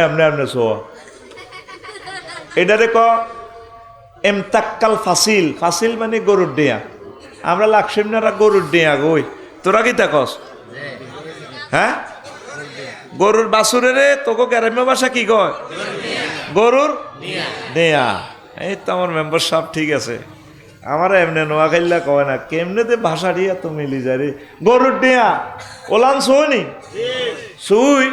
এমনি শোয়া, এটারে ক এমতাক্কাল ফাসিল, ফাসিল মানে গরুর ডেয়া, আমরা লাকসিমনারা গরুর ডেয়া গই, তোরা কি থাকস, হ্যাঁ, গরুর বাছুরে রে, তোকে গ্রাম্য ভাষা কি কয়, গরুর ডেয়া। এই তো আমার মেম্বার সব ঠিক আছে, আমার এমনি নোয়াখাইলা কয় না কেমনেতে ভাষা দিয়া তো মিলি যায় রে। গরুর ডিয়া ওলান শুনি শুই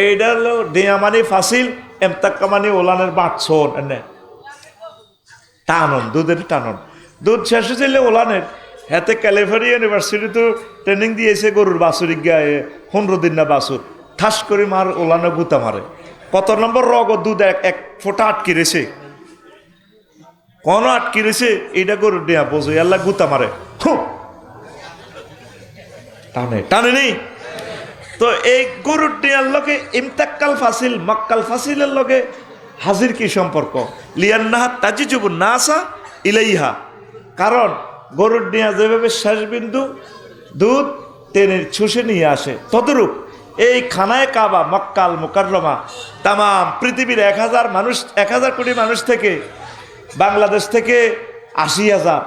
এইটা হলো ডিয়া মানে ফাসিল, এমতাক্কা মানে ওলানের বাট শোন এনে টানন, দুধের টানন। দুধ শেষ হয়েছিল ওলানের হাতে ক্যালিফোর্নিয়া ইউনিভার্সিটি তো ট্রেনিং দিয়েছে গরুর বাছুর গায়ে 15 দিন না বাছুর ঠাস করে মার ওলানে গুতা মারে। কত নম্বর রগ দুধ এক ফোঁটা আটকে রেছে, কোন আটকে রেছে এইটা গরুর ডিয়া বোঝো আল্লাহ গুতা মারে টানে টানে নি। তো এই গরুর ডিয়ার লগে ইমতাক্কাল ফাসিল মক্কাল ফাসিলের লগে হাজির কি সম্পর্ক? লিয়ান্নাহা তাজিজুবুন নাসা ইলাইহা, কারণ গরুর ডিয়া যেভাবে শেষ বিন্দু দুধ টেনে ছুষে নিয়ে আসে, তদরূপ এই খানায় কাবা মক্কাল মুকাররমা তাম পৃথিবীর 1000 কোটি মানুষ থেকে বাংলাদেশ থেকে 80,000,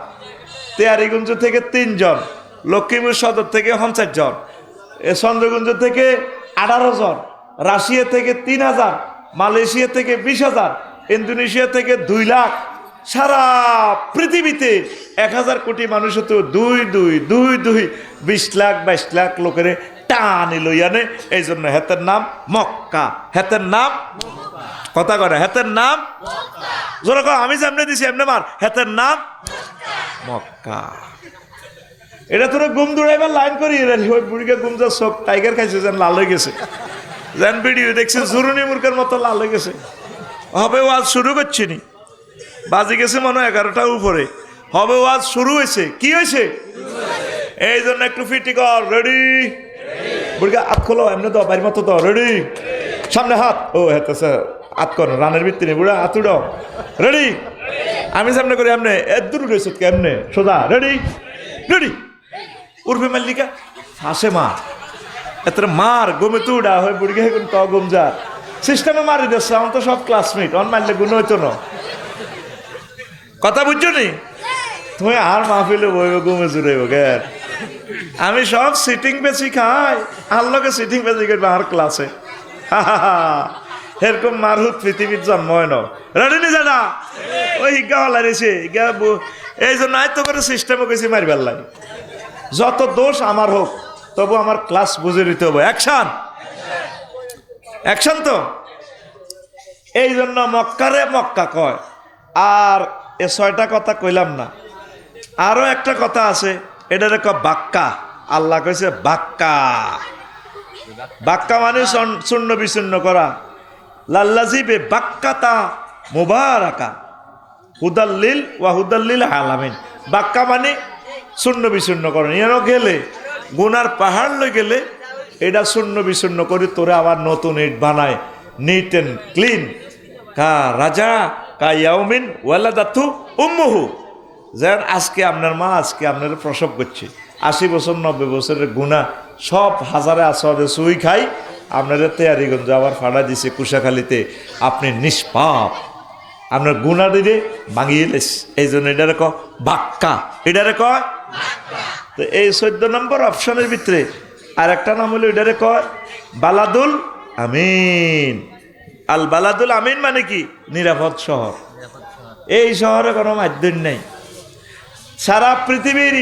তেয়ারিগঞ্জ থেকে 3 জন, লক্ষ্মীপুর সদর থেকে 50 জন, চন্দ্রগঞ্জ থেকে 18 জন, রাশিয়া থেকে 3000, মালয়েশিয়া থেকে 20,000, ইন্দোনেশিয়া থেকে 2 লাখ, সারা পৃথিবীতে 1000 কোটি মানুষ তো 20 লাখ 22 লাখ লোকের টানি লইয়ানে। এই জন্য হেতের নাম মক্কা, হেতের নাম কথা করে হেতের নাম জোরে কও, আমি যেমনে দিছি এমনে মার, হেতের নাম মক্কা। এটা তোরা গুম দৌড়াইবার লাইন করি ওই বুড়িকে গুম যা সব টাইগার খাইছে যেন লাল হয়ে গেছে, যেন ভিডিও দেখছে জুরুনি মুরগের মতো লাল হয়ে গেছে। হবে ওয়াজ শুরু করছি নি, বাজে গেছে মনে হয় 11টার উপরে, হবে ওয়াজ শুরু হয়েছে। কি হয়েছে? এই জন্য একটু ফিটি কর, রেডি বুড়িকে হাত খোলো, এমনি তো বাড়ির মতো তো রেডি, সামনে হাত, ও হেতেছে হাত কর রানের ভিত্তি বুড়া হাত উড়ো, রেডি আমি সামনে করি এমনি দূর রয়েছে কেমনে সোজা, রেডি রেডি উর্ফে মাল্লিকা ফাঁসে মার এত মার গমে তু উড়া হয় বুড়িকে এখন ক গম যা সিস্টেমে মারি দিচ্ছে। আমার তো সব ক্লাসমেট, অন মারলে গুণ হইতো না। কথা বুঝছো নি তুমি? আর মাহফিলে বইব ঘুমে জুড়াইব গে, আমি সব সিটিং বেশি খাই, আর লোকে সিটিং বেশি করবে আর ক্লাসে। এরকম মারহুত পৃথিবীর জন্ম হয় না। রেডি নি জানা ওই হিগা হলা রেছে এই জন্য আয়ত্ত করে সিস্টেমও গেছি মারবার লাগে। যত দোষ আমার হোক তবু আমার ক্লাস বুঝে নিতে হবে। Action action. তো এই জন্য মক্কারে মক্কা কয়। আর এ 6টা কথা কইলাম না, আরো একটা কথা আছে, এটারে ক বাক্কা। আল্লাহ কইছে বাক্কা, বাক্কা মানে চূর্ণ বিচূর্ণ করা। লাল্লাজিবে বাক্কাতা মুবারাকা হুদাল্লিল ওয়া হুদাল্লিল আলামিন। বাক্কা মানে চূর্ণ বিচূর্ণ করেন, এর গেলে গুনার পাহাড় লই গেলে এটা চূর্ণ বিচূর্ণ করে তোরে আবার নতুন ইট বানায়, নিট অ্যান্ড ক্লিন। কা রাজা কা ইয়াউমিন ওয়ালাদাতু উম্মুহু, যেন আজকে আপনার মা আজকে আপনার প্রসব করছে, 80 বছর 90 বছরের গুণা সব হাজারে আসরে সুই খাই, আপনারা তেয়ারিগঞ্জ আবার ফাড়া দিছে কুশাখালীতে, আপনি নিষ্পাপ, আপনার গুণা দিলে ভাঙিয়ে লেস। এই জন্য এটারে ক বাক্কা, এটারে কয়। তো এই 14 নম্বর অপশনের ভিতরে আর একটা নাম হলো এটারে কয় বালাদুল আমিন। আল বালাদুল আমিন মানে কি? নিরাপদ শহর। এই শহরে কোনো মাধ্যম নেই। সারা পৃথিবীর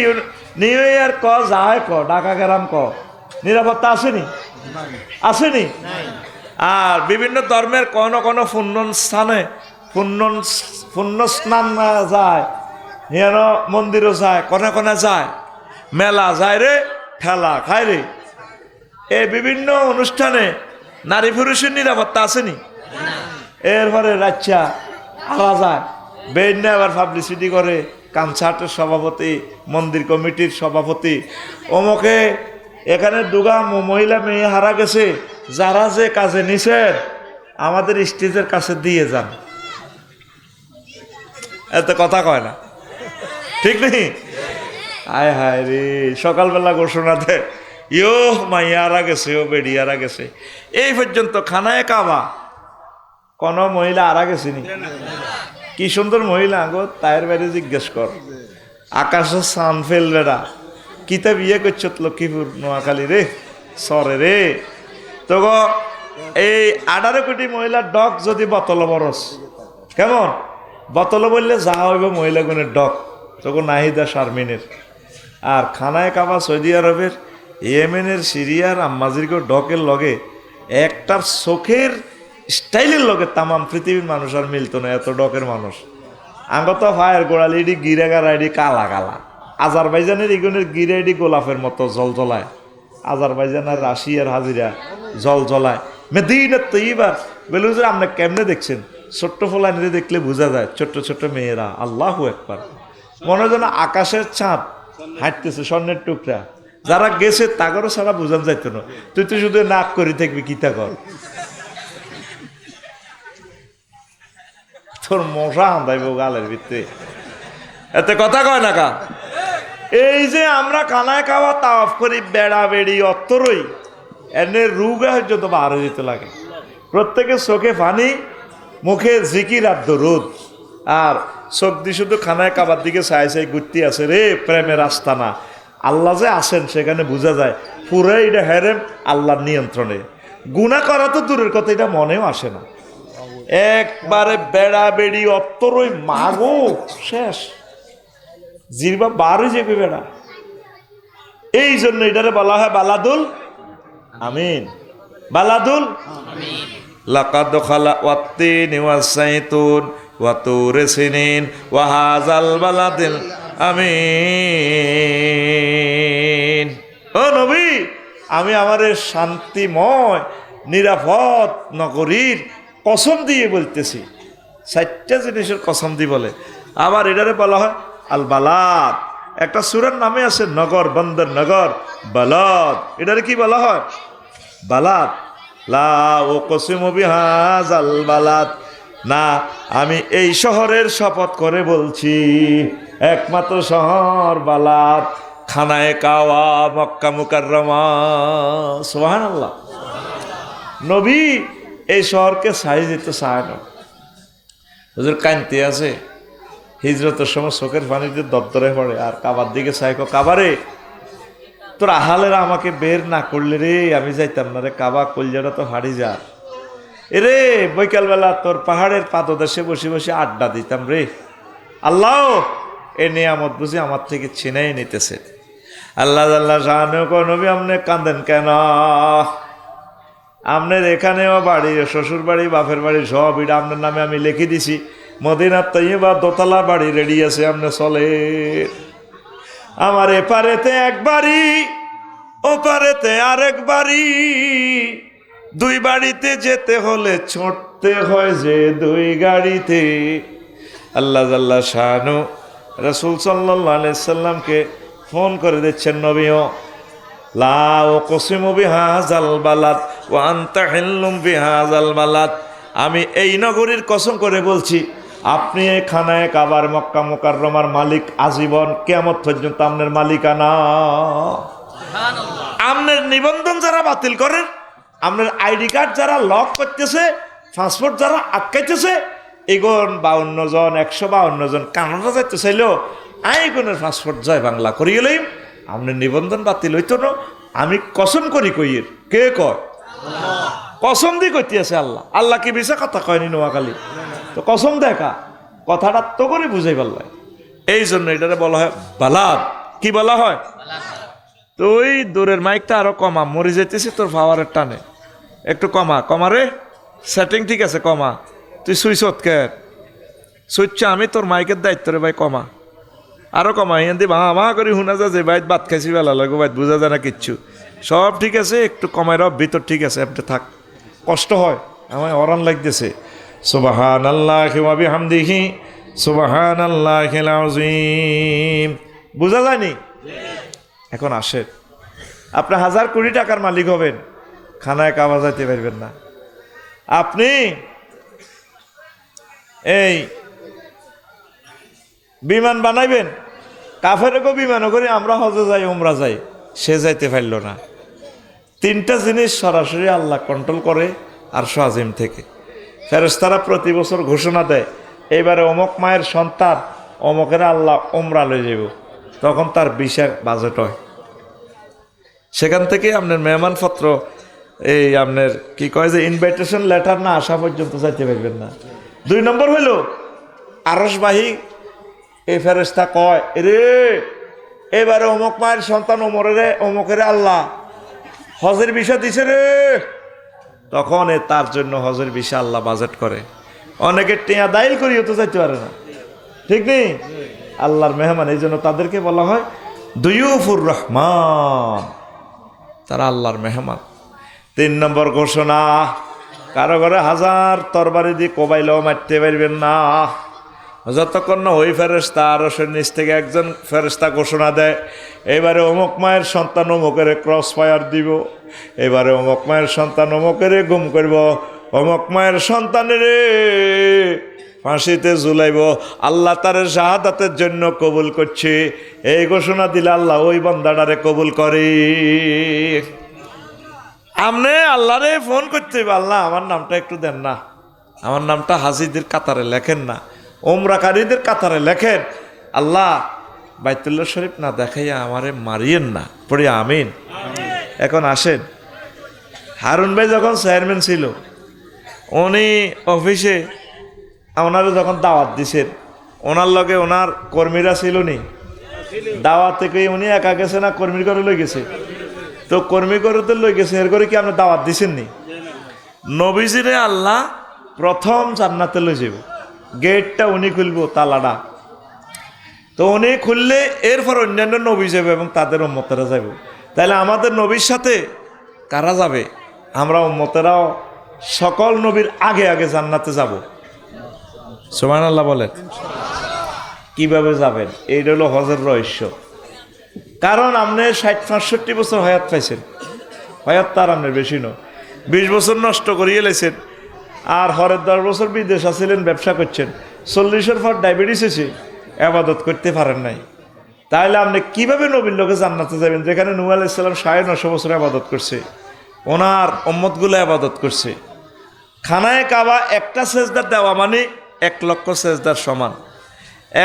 নিউ ইয়ার ক যায় ক ঢাকা গ্রাম ক নিরাপত্তা আসেনি? আসেনি? আর বিভিন্ন ধর্মের কোনো কোনো পুণ্যস্থানে পুণ্য স্নান যায়, হেন মন্দিরও যায়, কোনে কোনে যায়, মেলা যায় রে, ঠেলা খায় রে। এই বিভিন্ন অনুষ্ঠানে নারী পুরুষের নিরাপত্তা আসেনি? এরপরে রাচ্চা আলা যায়, বেইন আবার পাবলিসিটি করে, কনসার্টের সভাপতি, মন্দির কমিটির সভাপতি, অমুকে এখানে দুগা মহিলা মেয়ে হারা গেছে, যারা যে কাজে নিছেন আমাদের স্টেজের কাছে দিয়ে যান। এত কথা কয় না, ঠিক নেই? আয় হায় রে, সকালবেলা ঘোষণা দেয় ইয়ো মাইয়া হারা গেছে, ও বেড়ি হারা গেছে। এই পর্যন্ত খানায় কাবা কোনো মহিলা হারা গেছিনি। কি সুন্দর মহিলা গো, তায়ের বাইরে জিজ্ঞেস কর, আকাশে সান ফেলবে না, কিতা বিয়ে করছ লক্ষ্মীপুর নোয়াখালী রে সরে রে। তো এই 18 কোটি মহিলার ডক যদি বোতল বরস, কেমন বোতল বললে যা হইব মহিলা গুণের ডক, তখন নাহিদা শারমিনের। আর খানায় কাবা সৌদি আরবের, ইয়েমেনের, সিরিয়ার আম্মাজিরগো ডকের লগে একটার চোখের স্টাইলের লগে তামাম পৃথিবীর মানুষ আর মিলতো না, এত ডকের মানুষ। আগত ফায়ার গোড়ালি এডি গিরা গাড়া এডি কালা কালা। আজারবাইজানের ইগুনের গিরা এডি গোলাপের মতো জল জলায়। আজারবাইজান আর রাশিয়ার হাজিরা জল জলায়। মেদিনাত তৈবার বেলুজের আপনি কেমনে দেখছেন? ছোট্ট ফোলানিরে দেখলে বোঝা যায়, ছোট্ট ছোট্ট মেয়েরা, আল্লাহু আকবার, মনে হয় যেন আকাশের চাঁদ হাঁটতেছে, স্বর্ণের টুকরা। যারা গেছে তাগরও ছাড়া বোঝান যাইত না। তুই তো শুধু নাক করি থাকবি, কিতা কর, তোর মশা আন্দাইব গালের ভিতরে, এতে কথা কয় না কা। এই যে আমরা খানায় খাওয়া তাওয়াফ করি, বেড়া বেড়ি অত্তরই এনে রুগা যত বার হয়ে যেতে লাগে। প্রত্যেকের চোখে পানি, মুখে জিকির আর দরুদ, আর চোখ দিয়ে শুধু খানায় কাবার দিকে চাই চাই ঘুরতে আছে রে। প্রেমের আস্তানা, আল্লাহ যে আসেন সেখানে বোঝা যায় পুরো এটা হেরেম আল্লাহর নিয়ন্ত্রণে। গুনাহ করা তো দূরের কথা, এটা মনেও আসে না। একবারে বেড়া বেড়ি অত্তরই মাগো শেষ, জিরবা বার হয়ে যাবে বেড়া। এই জন্য এটারে বলা হয় বালাদুল আমিন, বালাদুল লাকাদ খালা ওয়াত্তিন ওয়াসাইতুন ওয়া তুরি সিনিন ওয়া হাযাল বালাদিল আমিন। ও নবী, আমি আমাদের শান্তিময় নিরাপদ নগরীর কসম দিয়ে বলতেছি। 4টা জিনিসের কসম দিয়ে বলে। আবার এটারে বলা হয় আল বালাদ। একটা সূরার নামে আছে নগর, বন্দর নগর, বালাদ। এটারে কি বলা হয়? বালাদ। লা উকসিমু বিহাযাল বালাদ, না আমি এই শহরের শপথ করে বলছি, একমাত্র শহর বালাদ, খানায়ে কাওয়া, মক্কা মুকাররমা। সুবহানাল্লাহ। নবী এই শহরকে ছাই দিতে চায় না। হুজুর কান্তি আছে, হিজরতের সময় চোখের পানিতে দপ্তরে পড়ে, আর কাবার দিকে চাই, কাবারে তোর আহালেরা আমাকে বের না করলে রে আমি যাইতাম না রে, কাবা কলজাটা তো হারিয়ে যা এরে। বৈকালবেলা তোর পাহাড়ের পাদদেশে বসে বসে আড্ডা দিতাম রে। আল্লাহ এ নিয়ামত বুঝি আমার থেকে ছিনাই নিতেছে। আল্লাহ আল্লাহ শাহানু কো নবী আপনি কাঁদেন কেন? আপনার এখানেও বাড়ি, শ্বশুর বাড়ি, বাপের বাড়ি সব এটা আপনার নামে আমি লিখে দিছি। মদিনার তৈবা দোতলা বাড়ি রেডি আছে, আপনি চলে। আমার এপারেতে এক বাড়ি, ওপারেতে আরেক বাড়ি, দুই বাড়িতে যেতে হলে ছুটতে হয় যে দুই গাড়িতে। আল্লাহ আল্লাহ শাহানু রাসূল সাল্লাল্লাহু আলাইহি সাল্লামকে ফোন করে দিচ্ছেন, নবীও লা উকসিমু বিহাযাল বালাদ ওয়া আনতা হিল্লুম বিহাযাল বালাদ, আমি এই নগরীর কসম করে বলছি, আপনি এই খানায় কাবার মক্কা মুকাররমার মালিক আজীবন, কিয়ামত পর্যন্ত আপনার মালিকানা। আপনার নিবন্ধন যারা বাতিল করেন, আপনার আইডি কার্ড যারা লক করতেছে, পাসপোর্ট যারা আটকাইতেছে, এগুন 52 জন, 152 জন কানাডা যাইতে চাইলেও আইগুনের পাসপোর্ট জয় বাংলা করি গেলেই আপনার নিবন্ধন বাতিল হইতো না। আমি কসম করি কইয়ের, কে কয়? কসম দিয়ে কইতে আছে আল্লাহ। আল্লাহ কি বিষয় কথা কয়নি নোয়াখালী? তো কসম দেখা কথাটা তো করে বুঝাই পারলাই। এই জন্য এটারে বলা হয় বালাদ। কি বলা হয়? তো ওই দূরের মাইকটা আরো কমা, মরে যেতেছি তোর পাওয়ারের টানে, একটু কমা। কমারে সেটিং ঠিক আছে, কমা। তুই সুইচত কে সুইচ, আমি তোর মাইকের দায়িত্ব রে ভাই, কমা, আরো কমা। হিন্দি মা করি শুনা যায় যে বাইত ভাত খাইছি বেলা লাগো, বাইত বোঝা যায় না কিচ্ছু। সব ঠিক আছে, একটু কমাই রব, ভিতর ঠিক আছে, আপনি থাক। কষ্ট হয়, আমার অরান লাগতেছে। সুবহানাল্লাহি ওয়া বিহামদিহি সুবহানাল্লাহিল আযীম। বোঝা যায়নি? এখন আসে, আপনি 1000 কোটি টাকার মালিক হবেন, খানায় কাবা যাইতে পারবেন না। আপনি এই বিমান বানাইবেন, কাফেরকে বিমানও করি আমরা হজে যাই, উমরা যাই, সে যাইতে পারল না। 3টা জিনিস সরাসরি আল্লাহ কন্ট্রোল করে আরশ আজিম থেকে। ফেরেশতারা প্রতি বছর ঘোষণা দেয়, এইবারে অমুক মায়ের সন্তান অমুকের আল্লাহ উমরা লয়ে যাব, তখন তার বিশাল বাজেট হয়। সেখান থেকে আপনার মেহমানপত্র, এই আপনার কি কয় যে ইনভাইটেশন লেটার না আসা পর্যন্ত যাইতে পারবেন না। 2 নম্বর হইল আরশবাহী এই ফেরেশতা কয়, রে এবারে অমুক মায়ের সন্তান অমুকের আল্লাহ হজের বিষয় দিছে রে। তখন তার জন্য হজের বিষয় আল্লাহ বাজেট করে। অনেকে টিয়া দাইল করিও তো যাইতে পারে না, ঠিক নেই? আল্লাহর মেহমান, এই জন্য তাদেরকে বলা হয় দুয়ুফুর রহমান, তারা আল্লাহর মেহমান। 3 নম্বর ঘোষণা, কারো ঘরে হাজার তরবারি দিয়ে কোবাইলেও মারতে পারবেন না যতক্ষণ না ওই ফেরেশতা আরশের নিচ থেকে একজন ফেরেশতা ঘোষণা দেয়, এবারে অমুক মায়ের সন্তান অমুকের ক্রস ফায়ার দিব, এবারে অমুক মায়ের সন্তান অমুকের গুম করব, অমুক মায়ের সন্তানের ফাঁসিতে ঝুলাইব, আল্লাহ তার শাহাদাতের জন্য কবুল করছে। এই ঘোষণা দিলে আল্লাহ ওই বান্দাটারে কবুল করে। আপনি আল্লাহরে ফোন করতে হবে, আল্লাহ আমার নামটা একটু দেন না, আমার নামটা হাজিদের কাতারে লেখেন না, ওমরাকারীদের কাতারে লেখেন, আল্লাহ বাইতুল্লাহ শরীফ না দেখাইয়া আমারে মারিয়েন না, পড়ি আমিন। এখন আসেন, হারুন ভাই যখন চেয়ারম্যান ছিল, উনি অফিসে ওনারে যখন দাওয়াত দিছেন, ওনার লগে ওনার কর্মীরা ছিল নি, দাওয়াত থেকে উনি একা গেছে না কর্মীর ঘরে লই গেছে? তো কর্মী করে তো লই গেছে, এর করে কি আপনি দাওয়াত দিছেন নি? নবীজিরে আল্লাহ প্রথম জান্নাতে লই যাব, গেটটা উনি খুলবো, তালাটা তো উনি খুললে এরপর অন্যান্য নবী যাবে এবং তাদের উম্মতেরা যাবে। তাহলে আমাদের নবীর সাথে কারা যাবে? আমরা উম্মতেরাও সকল নবীর আগে আগে জান্নাতে যাব। সুবহানাল্লাহ বলেন। কিভাবে যাবেন? এইটা হলো হজের রহস্য। কারণ আপনি 60-65 বছর হায়াত পাইছেন, হায়াত তার আপনার বেশি নয়, 20 বছর নষ্ট করিয়ে লেছেন, আর হরের 10 বছর বিদেশ আছিলেন, ব্যবসা করছেন, 40-এর পর ডায়াবেটিস এসে আবাদত করতে পারেন নাই। তাহলে আপনি কিভাবে নবীর লোকে জান্নাতে যাবেন, যেখানে নূহ আলাইহিস সালাম 950 বছর আবাদত করছে, ওনার উম্মতগুলো আবাদত করছে। খানায় কাবা একটা সেজদা দেওয়া মানে 1 লক্ষ সেজদার সমান।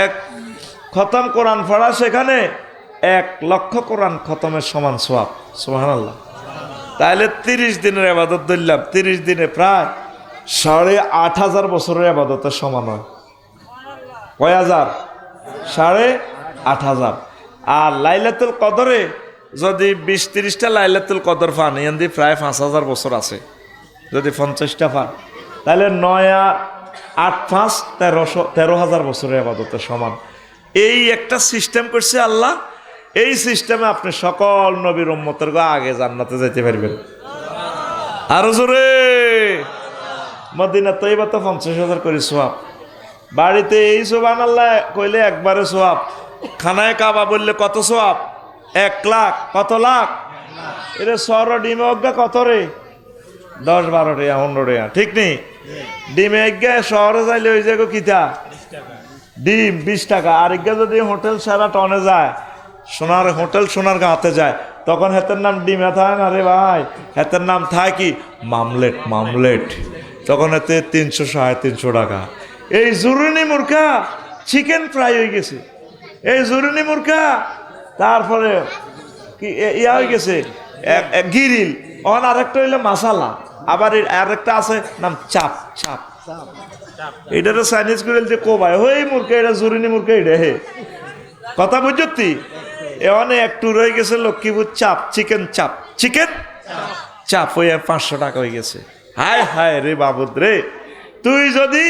1 খতম কোরআন পড়া সেখানে 1 লক্ষ কোরআন খতমের সমান সওয়াব। সুবহানাল্লাহ। তাহলে 30 দিনের আবাদত ধরলাম, 30 দিনে প্রায় 8,500 বছরের আবাদতের সমান হয়। কয় হাজার? 8,500। আর লাইলাতুল কদরে যদি 20-30টা লাইলাতুল কদর পান, এখান প্রায় 5,000 বছর আছে। যদি 50টা পান, তাহলে 9 আর 8 5 13,000 বছরের আবাদতের সমান। এই একটা সিস্টেম করছে আল্লাহ। এই সিস্টেমে আপনি সকল নবীর উম্মতের আগে জান্নাতে যেতে পারবেন। আরো জোরে মদিনা তৈবা তো 50,000 করে সোয়াব। বাড়িতে এই সুবহানাল্লাহ কইলে একবারে সোয়াব। খানায় কাবা বললে কত সোয়াব? 1 লাখ। কত লাখ? এটা সর ডিমে অজ্ঞা কত রে? 10-12 টাকা 15 টাকা, ঠিক নেই? ডিমে অজ্ঞা শহরে যাইলে ওই জায়গা কিতা ডিম 20 টাকা। আরেকটা যদি হোটেল সারা টনে যায়, সোনার হোটেল সোনার গাঁতে যায়, তখন হেতের নাম ডিমে থাকে না রে ভাই, হেতের নাম থাকে কি মামলেট। মামলেট তখন এতে 300-350 টাকা। এই জুরুনি মুরগা চিকেন ফ্রাই হয়ে গেছে, এই জুরুনি মুরগা। তারপরে কি ইয়া হয়ে গেছে গিরিল। অন আরেকটা হইলো মাসালা, আবার আরেকটা আছে নাম চাপ। চাপ এটা তো চাইনিজ গ্রিল যে কোবায় হই মুরগা, এটা জুরুনি মুরগা। এটা হে কথা বুঝতি? এখানে একটু রয়ে গেছে লক্ষ্মীপুর চাপ, চিকেন চাপ, চিকেন চাপ ওই 500 টাকা হয়ে গেছে। হায় হায় রে বাবুদ রে, তুই যদি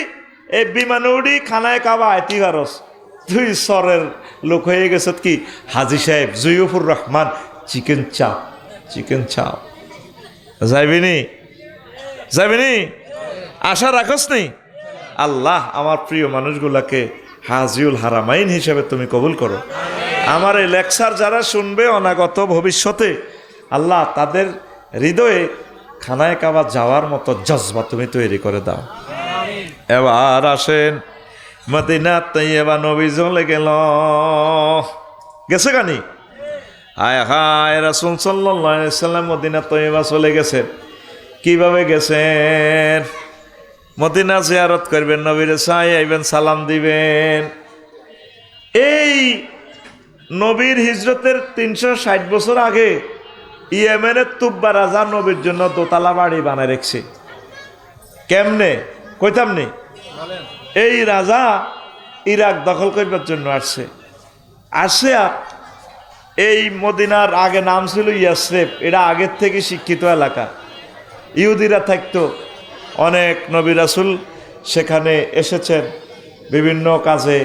এই বিমানে উড়ি খানায় কাবা আইতি পারস, তুই সরের লোক হয়ে গেছ কি হাজি সাহেব জুয়ুফুর রহমান চিকেন চাপ। চিকেন চাপ যাইবিনি? যাইবিনি? আশা রাখস নি? আল্লাহ আমার প্রিয় মানুষগুলাকে হাজিউল হারামাইন হিসেবে তুমি কবুল করো। আমার এই লেকচার যারা শুনবে অনাগত ভবিষ্যতে, আল্লাহ তাদের হৃদয়ে খানায় কাবা যাওয়ার মতো জজবা তুমি তৈরি করে দাও। এবার আসেন মদিনা তৈয়বা, নবী চলে গেল, গেছে কানি? হায় হায়, রাসূল সাল্লাল্লাহু আলাইহি ওয়াসাল্লাম মদিনা তৈয়বা চলে গেছেন। কিভাবে গেছেন? মদিনা জিয়ারত করবেন, নবীর চাই আইবেন, সালাম দিবেন। এই নবীর হিজরতের 360 বছর আগে ইয়েমেনের তুব্বা রাজা নবীর জন্য দোতলা বাড়ি বানায় রেখেছে। কেমনে কইতাম নি? এই রাজা ইরাক দখল করবার জন্য আসছে। আসে এই মদিনার আগে নাম ছিল ইয়াসরেব, এটা আগের থেকে শিক্ষিত এলাকা, ইহুদিরা থাকতো, অনেক নবী রাসূল সেখানে এসেছেন বিভিন্ন কাজে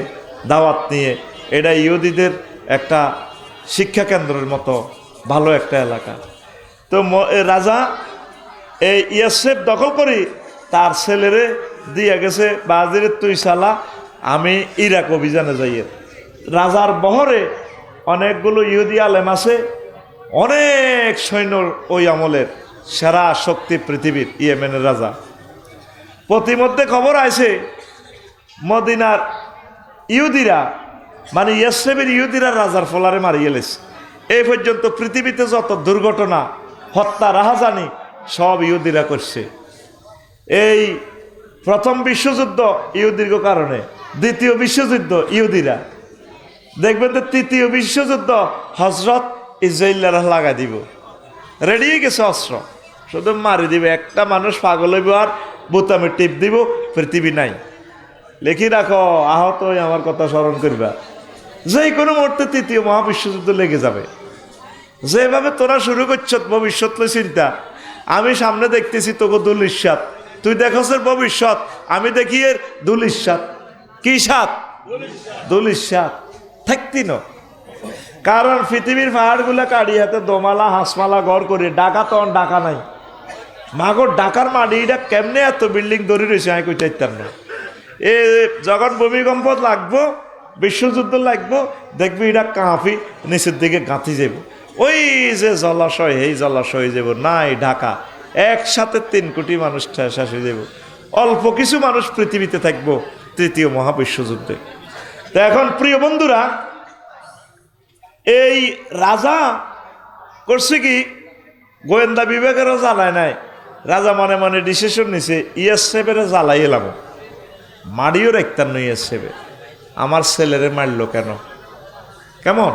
দাওয়াত নিয়ে। এটা ইহুদিদের একটা শিক্ষা কেন্দ্রের মতো ভালো একটা এলাকা। তো রাজা এই ইয়াসরেব দখল করি তার ছেলেরে দিয়ে গেছে, বাজিরে তুই সালা আমি ইরাক অভিযানে যাইয়ে। রাজার বহরে অনেকগুলো ইহুদি আলেম আছে, অনেক সৈন্য, ওই আমলের সেরা শক্তি পৃথিবীর ইয়েমেনের রাজা। প্রতিমধ্যে খবর আছে মদিনার ইহুদিরা, মানে ইয়াসরেবের ইহুদিরা রাজার ফলারে মারিয়ে লেছে। এই পর্যন্ত পৃথিবীতে যত দুর্ঘটনা, হত্যা, রাহাজানি সব ইহুদিরা করছে। এই প্রথম বিশ্বযুদ্ধ ইহুদির কারণে, দ্বিতীয় বিশ্বযুদ্ধ ইহুদিরা, দেখবেন তো তৃতীয় বিশ্বযুদ্ধ হজরত ইসরায়েলরা লাগা দিব, রেডি হয়ে গেছে অস্ত্র, শুধু মারি দিবে। একটা মানুষ পাগল হইব আর বোতামে টিপ দিব, পৃথিবী নাই। লিখি রাখো, আহত হয়ে আমার কথা স্মরণ করবা, যে কোনো মুহূর্তে তৃতীয় মহাবিশ্বযুদ্ধ লেগে যাবে। যেভাবে তোরা শুরু করছ ভবিষ্যৎ চিন্তা, আমি সামনে দেখতেছি তোকে দুলিশ্বাত, তুই দেখছ ভবিষ্যৎ, আমি দেখি এর দুলিশ্বাত। কি সাত? দুলিশ্বাত থাকতি ন। কারণ পৃথিবীর পাহাড়গুলা কাড়ি হাতে দোমালা হাঁসমালা ঘর করে ডাকা, তখন ডাকা নাই। মাগর ডাকার মাটিটা কেমনে এত বিল্ডিং ধরে রয়েছে আমি কইতে পারতাম না। এ যখন ভূমিকম্প লাগবো, বিশ্বযুদ্ধ লাগবো, দেখবি এটা কাঁপি নিচের দিকে গাঁথি যাব। ওই যে জলাশয়, এই জলাশয় যাব নাই ঢাকা, একসাথে 3 কোটি মানুষ শেষ হয়ে যাব। অল্প কিছু মানুষ পৃথিবীতে থাকবো তৃতীয় মহাবিশ্বযুদ্ধে। তো এখন প্রিয় বন্ধুরা, এই রাজা করছে কি, গোয়েন্দা বিভাগেরও জ্বালায় নাই, রাজা মনে মনে ডিসিশন নিছে ইয়াসরেবের জ্বালাই এলাম, মারিও রাখতাম না ইয়াসরেবে, আমার ছেলেরে মারলো কেন, কেমন?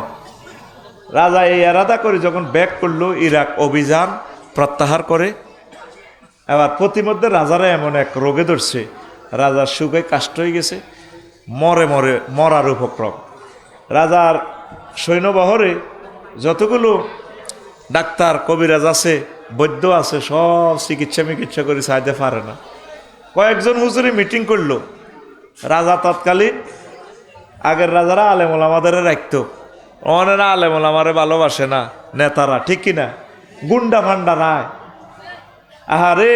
রাজা এই এরাদা করে যখন ব্যাক করলো, ইরাক অভিযান প্রত্যাহার করে। এবার প্রতিমধ্যে রাজারা এমন এক রোগে ধরছে, রাজার শুকায় কাষ্ট হয়ে গেছে, মরার উপক্রম। রাজার সৈন্যবহরে যতগুলো ডাক্তার কবিরাজ আছে, বৈদ্য আছে, সব চিকিৎসা করে চাইতে পারে না। কয়েকজন হুজুরি মিটিং করলো। রাজা তৎকালীন, আগের রাজারা আলেমুল আমাদের রাখতো, অনেরা আলেমুল আমারে ভালোবাসে না, নেতারা, ঠিক কিনা? গুন্ডা ফান্ডা রায়। আহারে,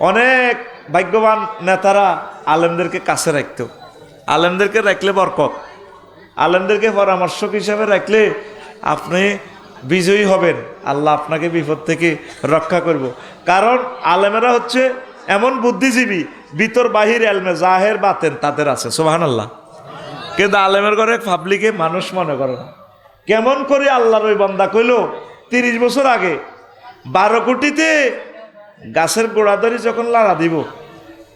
অনেক ভাগ্যবান নেতারা আলেমদেরকে কাছে রাখতো। আলেমদেরকে রাখলে বরকত, আলেমদেরকে পরামর্শক হিসাবে রাখলে আপনি বিজয়ী হবেন, আল্লাহ আপনাকে বিপদ থেকে রক্ষা করব। কারণ আলেমেরা হচ্ছে এমন বুদ্ধিজীবী, ভিতর বাহির এলমে জাহের বাতেন তাদের আছে, সুবহানাল্লাহ। কিন্তু আলেমের ঘরে পাবলিকে মানুষ মনে করে না। কেমন করে আল্লাহর ওই বান্দা কইল 30 বছর আগে 12 কোটিতে গাছের গোড়া ধরে যখন লাড়া দিব,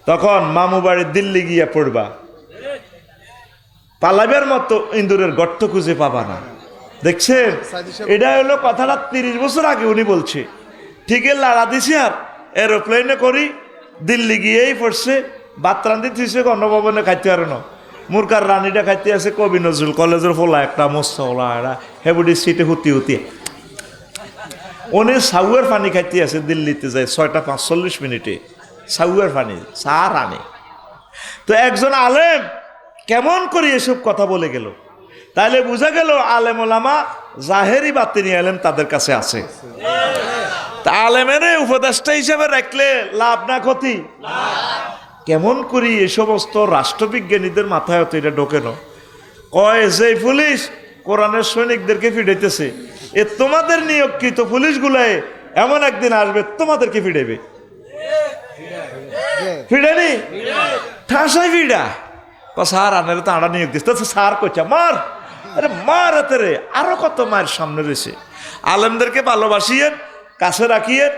তখন মামু বাড়ির দিল্লি গিয়া পড়বা, পালাবের মতো ইন্দুরের গর্ত খুঁজে পাবা না। দেখছেন, এটা হলো কথাটা 30 বছর আগে উনি বলছে। ঠিকই লাড়া দিছে, আর এরোপ্লেনে করি দিল্লি গিয়েই পড়ছে, ভাত রান্ধি থুইছে, গণভবনে খাইতে পারে না। মুরকার রানীটা খাইতে আছে কবি নজরুল কলেজের ফোলা একটা মোস্তলা, এরা হেবুডি সিটে হুতি উনি সাউয়ের পানি খাইতে আছে দিল্লিতে যায় 6টা 45 মিনিটে, সাউয়ের পানি চা রানে। তো একজন আলেম কেমন করে এসব কথা বলে গেল, তাইলে বোঝা গেল আলেম ওলামা জাহেরি বাতিনি আলেম তাদের কাছে আছে। তা আলেমের উপদেষ্টা হিসেবে রাখলে লাভ না ক্ষতি? কেমন করি এই সমস্ত রাষ্ট্রবিজ্ঞানীদের মাথায় হতো এটা ঢোকে না। কয় যে পুলিশ কোরআনের সৈনিকদেরকে ফিরাইতেছে, এ তোমাদের নিয়োগকৃত পুলিশগুলাই এমন একদিন আসবে তোমাদেরকে ফিরাইবে। ফিরানি ঠাসাই ফিরা স্যার আনারে তো আড়া নিয়োগ দিচ্ছে, স্যার কইছে মার, আরে মার হাতে রে, আরো কত মায়ের সামনে রয়েছে। আলেমদেরকে ভালোবাসিয়েন, কাছে রাখিয়েন।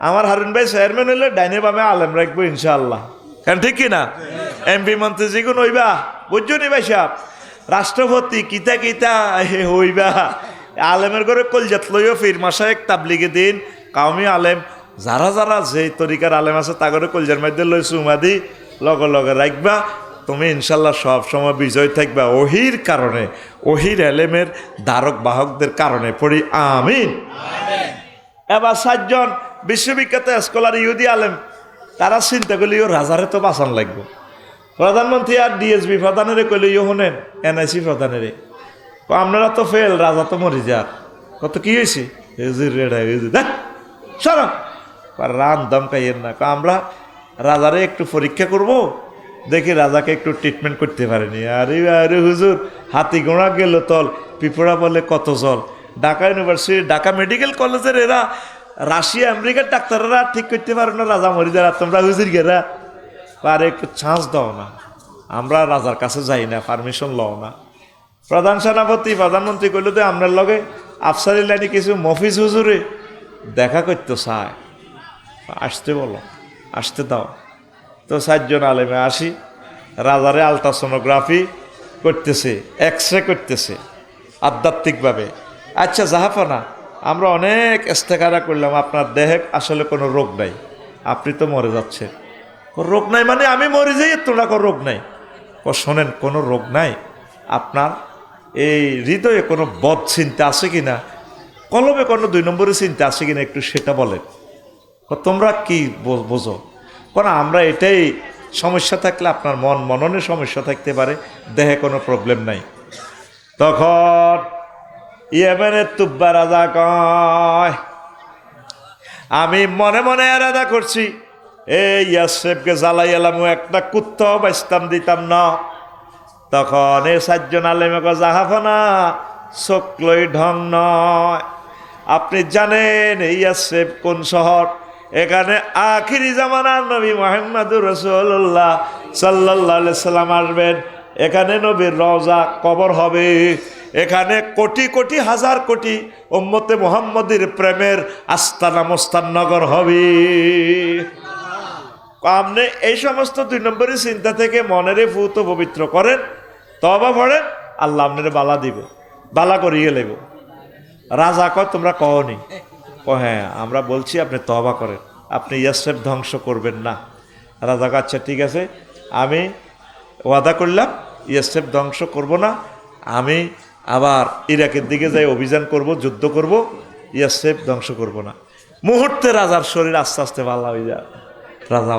আমার হারুন ভাই চেয়ারম্যান হইলে ডাইনে বামে আলেম রাখবো ইনশাআল্লাহ, কেন ঠিক কিনা? এমপি মন্ত্রী যেগুলো হইবা, বুঝছো নি ভাই সাহেব, রাষ্ট্রপতি কিতা কিতা হইবা, আলেমের ঘরে কলজাত লইও ফির মাসা এক তাবলিগে দিন কাউমি আলেম, যারা যারা যে তরিকার আলেম আছে তা করে কলজার মধ্যে লই চুমা দি লগে লগে রাখবা, তুমি ইনশাল্লাহ সব সময় বিজয় থাকবা ওহির কারণে, ওহির এলেমের ধারক বাহকদের কারণে পড়ি আমিন। এবার 7 জন বিশ্ববিখ্যাত স্কলার ইহুদি আলেম তারা চিন্তা করলে রাজারে তো বাঁচান লাগবে। প্রধানমন্ত্রী আর ডিএসবি প্রধানের কইলে শোনেন এনআইসি প্রধানের আপনারা তো ফেল, রাজা তো মরি যার কত কি হয়েছে সরম রান দম খাইয়েন না। আমরা রাজারে একটু পরীক্ষা করব, দেখি রাজাকে একটু ট্রিটমেন্ট করতে পারেনি। আরে আরে হুজুর, হাতি গোড়া গেল তল, পিঁপড়া বলে কত জল। ঢাকা ইউনিভার্সিটি, ঢাকা মেডিকেল কলেজের এরা রাশিয়া আমেরিকার ডাক্তাররা ঠিক করতে পারে না রাজা মরি যারা, তোমরা হুজুর গেরা আরে একটু চান্স দাও না। আমরা রাজার কাছে যাই না, পারমিশন লও না। প্রধান সেনাপতি প্রধানমন্ত্রী কইল যে আপনার লগে আফসারি লাইনে কিছু মফিজ হুজুরে দেখা করতে চায়, আসতে বলো, আসতে দাও। তো 7 জন আলেমে আসি, রাজারে আলট্রাসোনোগ্রাফি করতেছে, এক্স-রে করতেছে আধ্যাত্মিকভাবে। আচ্ছা জাহাফানা, আমরা অনেক ইস্তেখারা করলাম, আপনার দেহে আসলে কোনো রোগ নাই, আপনি তো মরে যাচ্ছেন। রোগ নাই মানে আমি মরে যাই, তোরা কোনো রোগ নাই। শোনেন, কোনো রোগ নাই, আপনার এই হৃদয়ে কোনো বদ চিন্তা আছে কিনা, কলবে কোনো 2 নম্বরের চিন্তা আছে কিনা একটু সেটা বলেন। তোমরা কি বোঝো? কারণ আমরা এটাই সমস্যা থাকলে আপনার মননের সমস্যা থাকতে পারে, দেহে কোনো প্রবলেম নাই। তখন ইয়েমেনের তুব্বা রাজা কয়, আমি মনে মনে এরাদা করছি এই ইয়াসরিবকে জ্বালাই এলাম, একটা কুত্তাও বাঁচতাম দিতাম না। তখন এই 7 জন আলেমে কয়, জাহাফানা চোখ লই ঢং নয়, আপনি জানেন এই ইয়াসরিব কোন শহর? এখানে আখিরি জামানার নবী মুহাম্মদুর রাসূলুল্লাহ সাল্লাল্লাহু আলাইহি সাল্লাম আসবেন, এখানে নবীর রওজা কবর হবে, এখানে কোটি কোটি হাজার কোটি উম্মতে মুহাম্মদের প্রেমের আস্তানা মোস্তান নগর হবে। আপনি এই সমস্ত 2 নম্বরের চিন্তা থেকে মনেরে ফুত পবিত্র করেন, তওবা পড়েন, আল্লাহ আপনার বালা দিব, বালা করিয়ে লেব। রাজা কয় তোমরা কওনি? হ্যাঁ আমরা বলছি, আপনি তওবা করেন, আপনি ইয়াসরিব ধ্বংস করবেন না। রাজা কয় আচ্ছা ঠিক আছে, আমি ওয়াদা করলাম ইয়াসরিব ধ্বংস করব না, আমি আবার ইরাকের দিকে যাই অভিযান করব, যুদ্ধ করব, ইয়াসরিব ধ্বংস করব না। মুহূর্তে রাজার শরীর আস্তে আস্তে ভালো হয়ে যায়, রাজা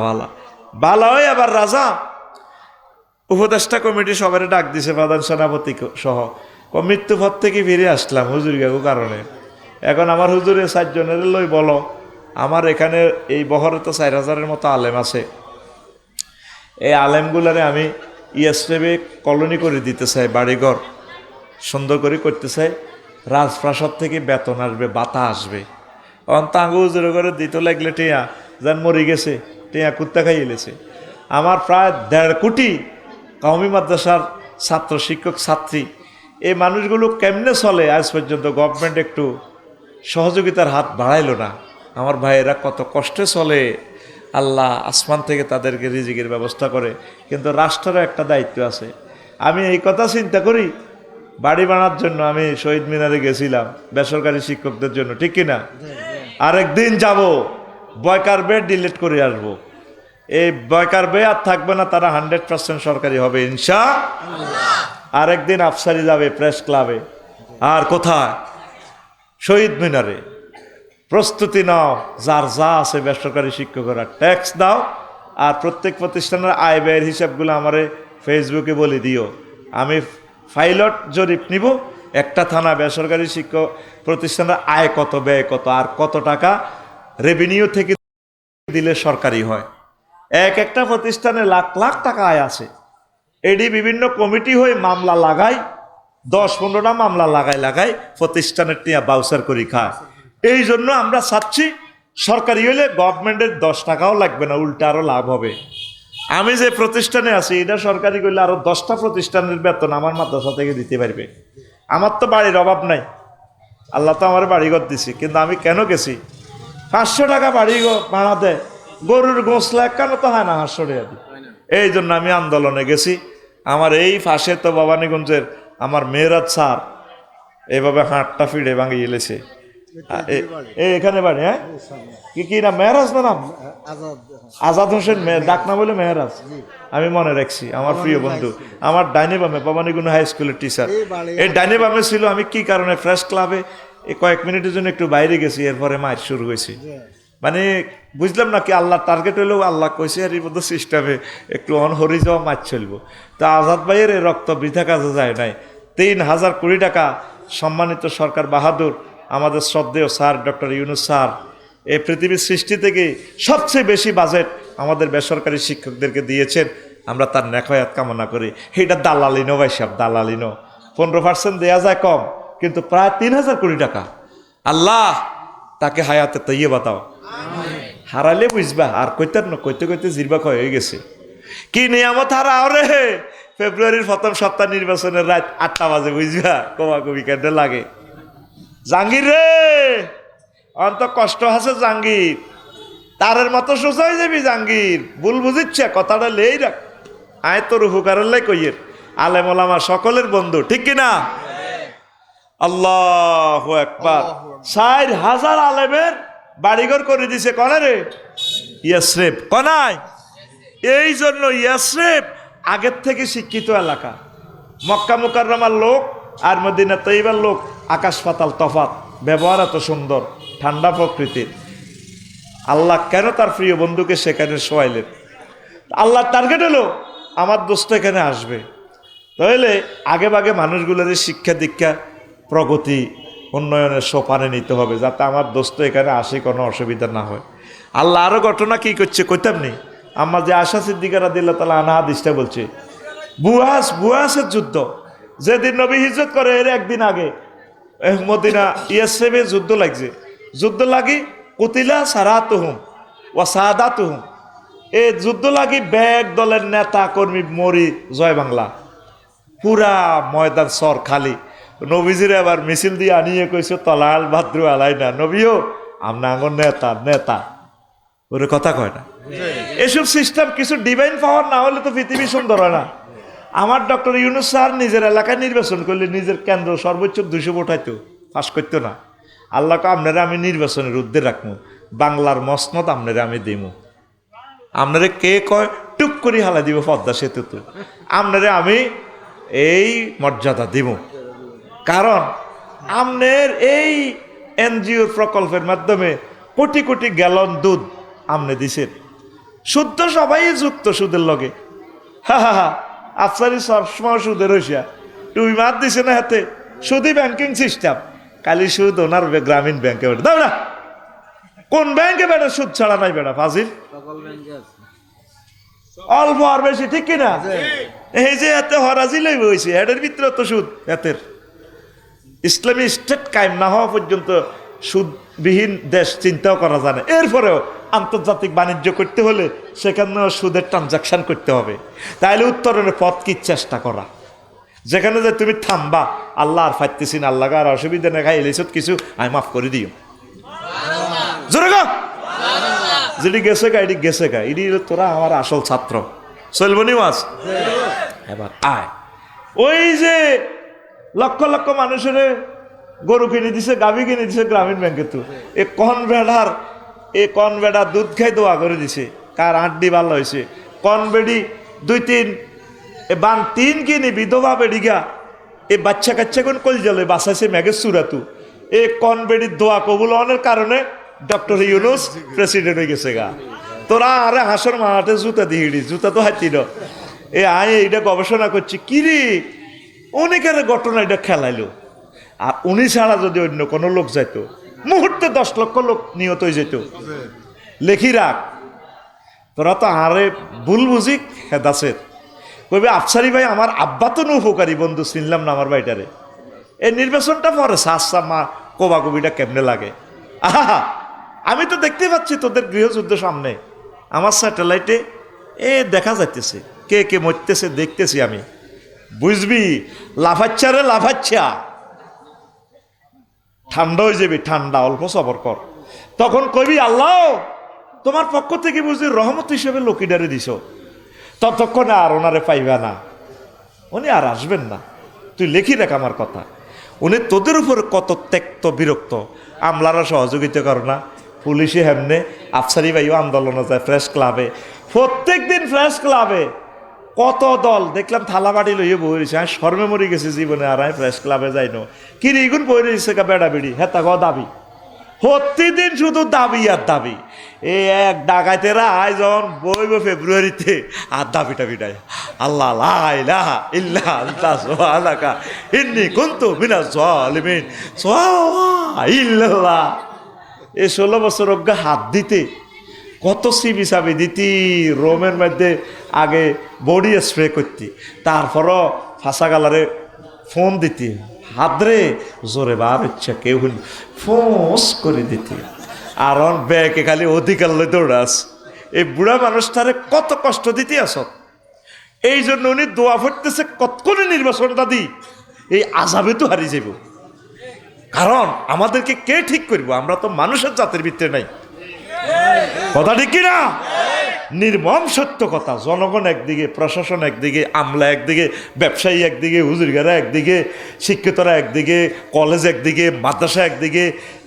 বালা হয়ে আবার রাজা উপদেষ্টা কমিটি সবাই ডাক দিছে, প্রধান সেনাপতি সহ, মৃত্যু পথ থেকে ফিরে আসলাম হুজুর গাগু কারণে। এখন আমার হুজুরে 7 জনের লই বলো, আমার এখানে এই বহরে তো 4000-এর মতো আলেম আছে, এই আলেমগুলারে আমি ইয়াসরিবে কলোনি করে দিতে চাই, বাড়িঘর সুন্দর করে করতে চাই, রাজপ্রাসাদ থেকে বেতন আসবে, বাতা আসবে। তাঙ্গু হুজুরে করে দিতে লাগলে টিয়া যেন মরে গেছে, টিয়া কুত্তা খাইয়েছে। আমার প্রায় 1.5 কোটি কওমি মাদ্রাসার ছাত্র, শিক্ষক, ছাত্রী, এই মানুষগুলো কেমনে চলে আজ পর্যন্ত গভর্নমেন্ট একটু সহযোগিতার হাত বাড়াইল না। আমার ভাইয়েরা কত কষ্টে চলে, আল্লাহ আসমান থেকে তাদেরকে রিজিকের ব্যবস্থা করে, কিন্তু রাষ্ট্রের একটা দায়িত্ব আছে। আমি এই কথা চিন্তা করি, বাড়ি বানার জন্য আমি শহীদ মিনারে গেছিলাম বেসরকারি শিক্ষকদের জন্য, ঠিক কিনা? আরেকদিন যাব, বয়কার বেড ডিলিট করে আসবো। এই বয়কার বে আর থাকবে না, তারা 100% সরকারি হবে ইনশাআল্লাহ। আরেকদিন আফসারি যাবে প্রেস ক্লাবে, আর কোথায়? শহীদ মিনারে। প্রস্তুতি নাও, যার যা আছে বেসরকারি শিক্ষকরা ট্যাক্স দাও, আর প্রত্যেক প্রতিষ্ঠানের আয় ব্যয়ের হিসাবগুলো আমারে ফেসবুকে বলে দিও। আমি পাইলট জরিপ নিব, একটা থানা বেসরকারি শিক্ষক প্রতিষ্ঠানের আয় কত, ব্যয় কত, আর কত টাকা রেভিনিউ থেকে দিলে সরকারি হয়। একটা প্রতিষ্ঠানে লাখ লাখ টাকা আয় আছে, এডি বিভিন্ন কমিটি হয়ে মামলা লাগাই, 10-15টা মামলা লাগাই প্রতিষ্ঠানের টিয়া বাউচার করি খায়। এই জন্য আমরা চাচ্ছি সরকারি হইলে গভর্নমেন্টের 10 টাকাও লাগবে না, উল্টা আরো লাভ হবে। আমি যে প্রতিষ্ঠানে আছি এটা সরকারি করলে আরো 10টা প্রতিষ্ঠানের বেতন আমার মাদ্রাসা থেকে দিতে পারবে। আমার তো বাড়ির অভাব নাই, আল্লাহ তো আমার বাড়িঘর দিছি, কিন্তু আমি কেন গেছি 500 টাকা বাড়ি ভাড়া দেয়, গরুর গোসলা কেন তো হয় না 500 টাকা দিই। এই জন্য আমি আন্দোলনে গেছি। আমার এই পাশে তো ভবানীগঞ্জের আমার মেয়েরাজ স্যার এভাবে হাটটা ফিরে ভাঙিয়ে এলেছে, এখানে বাড়ি, হ্যাঁ? কি নাম, মেহরাজ না নাম? আজাদ হোসেন, ডাক নাম বলে মেহরাজ। আমি মনে রাখছি, আমার প্রিয় বন্ধু, আমার ডাইনে বামে ভবানীগুণ হাই স্কুলের টিচার। এই ডাইনে বামে ছিল। আমি কি কারণে ফ্রেশ ক্লাবে এই কয়েক মিনিটের জন্য একটু বাইরে গেছি, এরপরে মায়ের শুরু হয়েছে। মানে বুঝলাম না কি আল্লাহ টার্গেট হলেও আল্লাহ কইছে আর এই মতো সিস্টেমে একটু অনহরি যাওয়া মাছ চলবো। তা আজাদ ভাইয়ের এই রক্ত বৃথা কাজে যায় নাই। ৩,০০০ কোটি টাকা সম্মানিত সরকার বাহাদুর আমাদের শ্রদ্ধেয় স্যার ডক্টর ইউনূস স্যার এই পৃথিবীর সৃষ্টি থেকে সবচেয়ে বেশি বাজেট আমাদের বেসরকারি শিক্ষকদেরকে দিয়েছেন। আমরা তার নেখায়াত কামনা করি। এটা দালালিনো ভাই সাহেব, দালালিনো। 15% দেওয়া যায় কম, কিন্তু প্রায় ৩,০০০ কোটি টাকা। আল্লাহ তাকে হায়াতে তৈয়ে বাতাও। হারালে বুঝবা, আর কইতেন না, কইতে কইতে জিরবা হয়ে গেছে। কি নিয়ামত হারা রে। ফেব্রুয়ারির প্রথম সপ্তাহ নির্বাচনের রাত 8টা বাজে, বুঝবা, কবি কেন্দ্রে লাগে। জাহাঙ্গীর রে, অন্ত কষ্ট আছে জাহাঙ্গীর, তারের মতো সোজা হয়ে যাবি জাহাঙ্গীর। ভুল বুঝিচ্ছে, কথাটা লেই রাখ। আয় তোর হুকারল্লাই কইয়ের আলেম ওলামা সকলের বন্ধু, ঠিক কিনা? আল্লাহু আকবার। 4,000 আলেমের বাড়িঘর করে দিছে কনে রে? ইয়াসরিব কনায়। এই জন্য ইয়াসরিব আগের থেকে শিক্ষিত এলাকা। মক্কা মুকাররমার লোক আর মদিনা তৈবার লোক আকাশ পাতাল তফাত। ব্যবহার এত সুন্দর, ঠান্ডা প্রকৃতির। আল্লাহ কেন তার প্রিয় বন্ধুকে সেখানে শোয়াইলেন? আল্লাহ টার্গেট হলো আমার দোস্ত এখানে আসবে। তাহলে আগে ভাগে মানুষগুলোর শিক্ষা দীক্ষা প্রগতি উন্নয়নের সোপানে নিতে হবে, যাতে আমার দোস্ত এখানে আসে কোনো অসুবিধা না হয়। আল্লাহ আরও ঘটনা কি করছে কইতাম নি। আমার যে আশা সিদ্দিকা রাদিয়াল্লাহু তাআলা আনহা হাদিসটা বলছে, বুয়াসের যুদ্ধ যেদিন নবী হিজরত করে এর একদিন আগে মদিনা ইয়াসরিবে যুদ্ধ লাগছে। যুদ্ধ লাগি কুতিলা সারাতুহুম ওয়া সাদাতুহুম। এই যুদ্ধ লাগি ব্যাগ দলের নেতা কর্মী মরি জয় বাংলা। পুরা ময়দান সর খালি। নবীজিরে আবার মিছিল দিয়ে আনিয়ে কইছে তলাল ভাদ্রু আলাই না, নবীও আমরা আঙর নেতা ওরে কথা কয় না। এসব সিস্টেম কিছু ডিভাইন পাওয়ার না হলে তো পৃথিবী সুন্দর হয় না। আমার ডক্টর ইউনূস স্যার নিজের এলাকায় নির্বাচন করলে নিজের কেন্দ্র সর্বোচ্চ 200 ভোট হইতো, পাস করতো না। আল্লাহকে আপনারা আমি নির্বাচনের ঊর্ধ্বে রাখবো, বাংলার মসনদ আপনারা আমি দিমু। আপনারে কে কয় টুক করে হালা দিব পদ্মা সেতু, তো আপনারে আমি এই মর্যাদা দিব। কারণ আমনের এই এনজিওর প্রকল্পের মাধ্যমে কোটি কোটি গ্যালন দুধ আমনে দিছেন। শুদ্ধ সবাই যুক্ত সুদের লগে। হা আফসারি সবসময় সুদের হইসা তুমি মাত দিছে না হাতে। সুদি ব্যাংকিং সিস্টেম, কালি সুদ ওনার গ্রামীণ ব্যাংকে বেটা দাও না। কোন ব্যাংকে বেটা সুদ ছাড়া নাই বেটা ফাজিল? অল্প আর বেশি, ঠিক কিনা? এই যে এত হরাজি লইব হয়েছে, এটার ভিতরে তো সুদ। এতের ইসলামী স্টেট কায়েম না হওয়া পর্যন্ত সুদবিহীন দেশ চিন্তাও করা যায় না। এরপরেও আন্তর্জাতিক বাণিজ্য করতে হলে সেখানেও সুদের ট্রানজাকশন করতে হবে। তাইলে উত্তরণের পথ কি চেষ্টা করা, যেখানে যে তুমি থামবা আল্লাহ আর ফাইতেছি না, আল্লাহ আর অসুবিধা না, খাই এলেছ কিছু আমি মাফ করে দিও। জোরে গো, যেটি গেছে গা এটি গেছে গা, এটি তোরা আমার আসল ছাত্র। চলবনি মাস এবার আয়। ওই যে লক্ষ লক্ষ মানুষের গরু কিনে দিছে, গাভী কিনে দিছে গ্রামীণ ব্যাংকে, তো এ কন বেড়া দুধ খাই দোয়া করে দিছে, কার আড্ডি ভালো হয়েছে। কন বেড়ি 2-3 বান 3 কিনি বিধবা বেড়িগা এ বাচ্চা কাচ্চা কোন কল জলে বাসাইছে ম্যাগের সুরাতু। এ কন বেড়ির দোয়া কবুল হওয়ার কারণে ডক্টর ইউনূস প্রেসিডেন্ট হয়ে গেছে গা। তোরা আরে হাসর মাঠে জুতা দিয়ে জুতা তো হাতিল। এ আয় এইটা গবেষণা করছি কিরে অনেকের ঘটনা এটা খেলাইলো। আর উনি ছাড়া যদি অন্য কোনো লোক যাইতো মুহূর্তে 10 লক্ষ লোক নিহত হয়ে যেত। লেখি রাখ, তোরা তো আরে ভুল বুঝি হেদাসের কইবে আফসারি ভাই আমার আব্বা তো উপকারী বন্ধু, চিনলাম না আমার ভাইটারে। এই নির্বাচনটা পরে সাসা মা কোবাকবিটা কেমনে লাগে। আহা আমি তো দেখতে পাচ্ছি তোদের গৃহযুদ্ধ সামনে আমার স্যাটেলাইটে দেখা যাইতেছে, কে কে মরতেছে দেখতেছি আমি। বুঝবি লাফাচ্ছা রে লাফাচ্ছা, ঠান্ডা হয়ে যাবি, ঠান্ডা অল্প সবর কর। তখন কইবি আল্লাহ তোমার পক্ষ থেকে বুঝি রহমত হিসেবে লকিডারে দিছ। ততক্ষণে আর ওনারে পাইবা না, উনি আর আসবেন না। তুই লেখি রাখ আমার কথা। উনি তোদের উপর কত ত্যক্ত বিরক্ত, আমলারা সহযোগিতা করে না, পুলিশে হেমনে, আফসারি ভাইও আন্দোলনে যায় প্রেস ক্লাবে, প্রত্যেক দিন প্রেস ক্লাবে কত দল দেখলাম থালাবাড়ি লইয়ে বই রয়েছে। আমি শর্মে মরি গেছি জীবনে, আর আমি প্রেস ক্লাবে যাই না। কি রিগুন বই রয়েছে বেড়া বেড়ি হেতা গ দাবি, প্রতিদিন শুধু দাবি আর দাবি। এই এক ডাকাতেরা আয়োজন বইব ফেব্রুয়ারিতে, আর দাবি টাবি নাই, আল্লাহ লা ইলাহা ইল্লা আনতা সুবহানাকা ইন্নী কুনতু মিনাজ জালিমিন ইল্লাল্লাহ। এই 16 বছর অজ্ঞা হাত দিতে কত সিবি সাবি দিতি, রোমের মধ্যে আগে বডি স্প্রে করতি, তারপরও ফাঁসা গালারে ফোন দিতি, হাতরে জোরে বার ইচ্ছা কেউ ফোঁস করে দিতি, আর ব্যাগে খালি অধিকার লই দৌড়াস। এই বুড়া মানুষটারে কত কষ্ট দিতে আস। এই জন্য উনি দোয়া ফুটতেছে কতক্ষণে নির্বাচনটা দিই, এই আজাবে তো হারিয়ে যাব। কারণ আমাদেরকে কে ঠিক করবো? আমরা তো মানুষের জাতির ভিতরে নাই, কথা ঠিক কিনা? নির্মম সত্য কথা। জনগণ একদিকে, প্রশাসন একদিকে, আমলা একদিকে, ব্যবসায়ী একদিকে, হুজুরগারা একদিকে, শিক্ষিতরা একদিকে, কলেজ একদিকে, মাদ্রাসা একদিকে,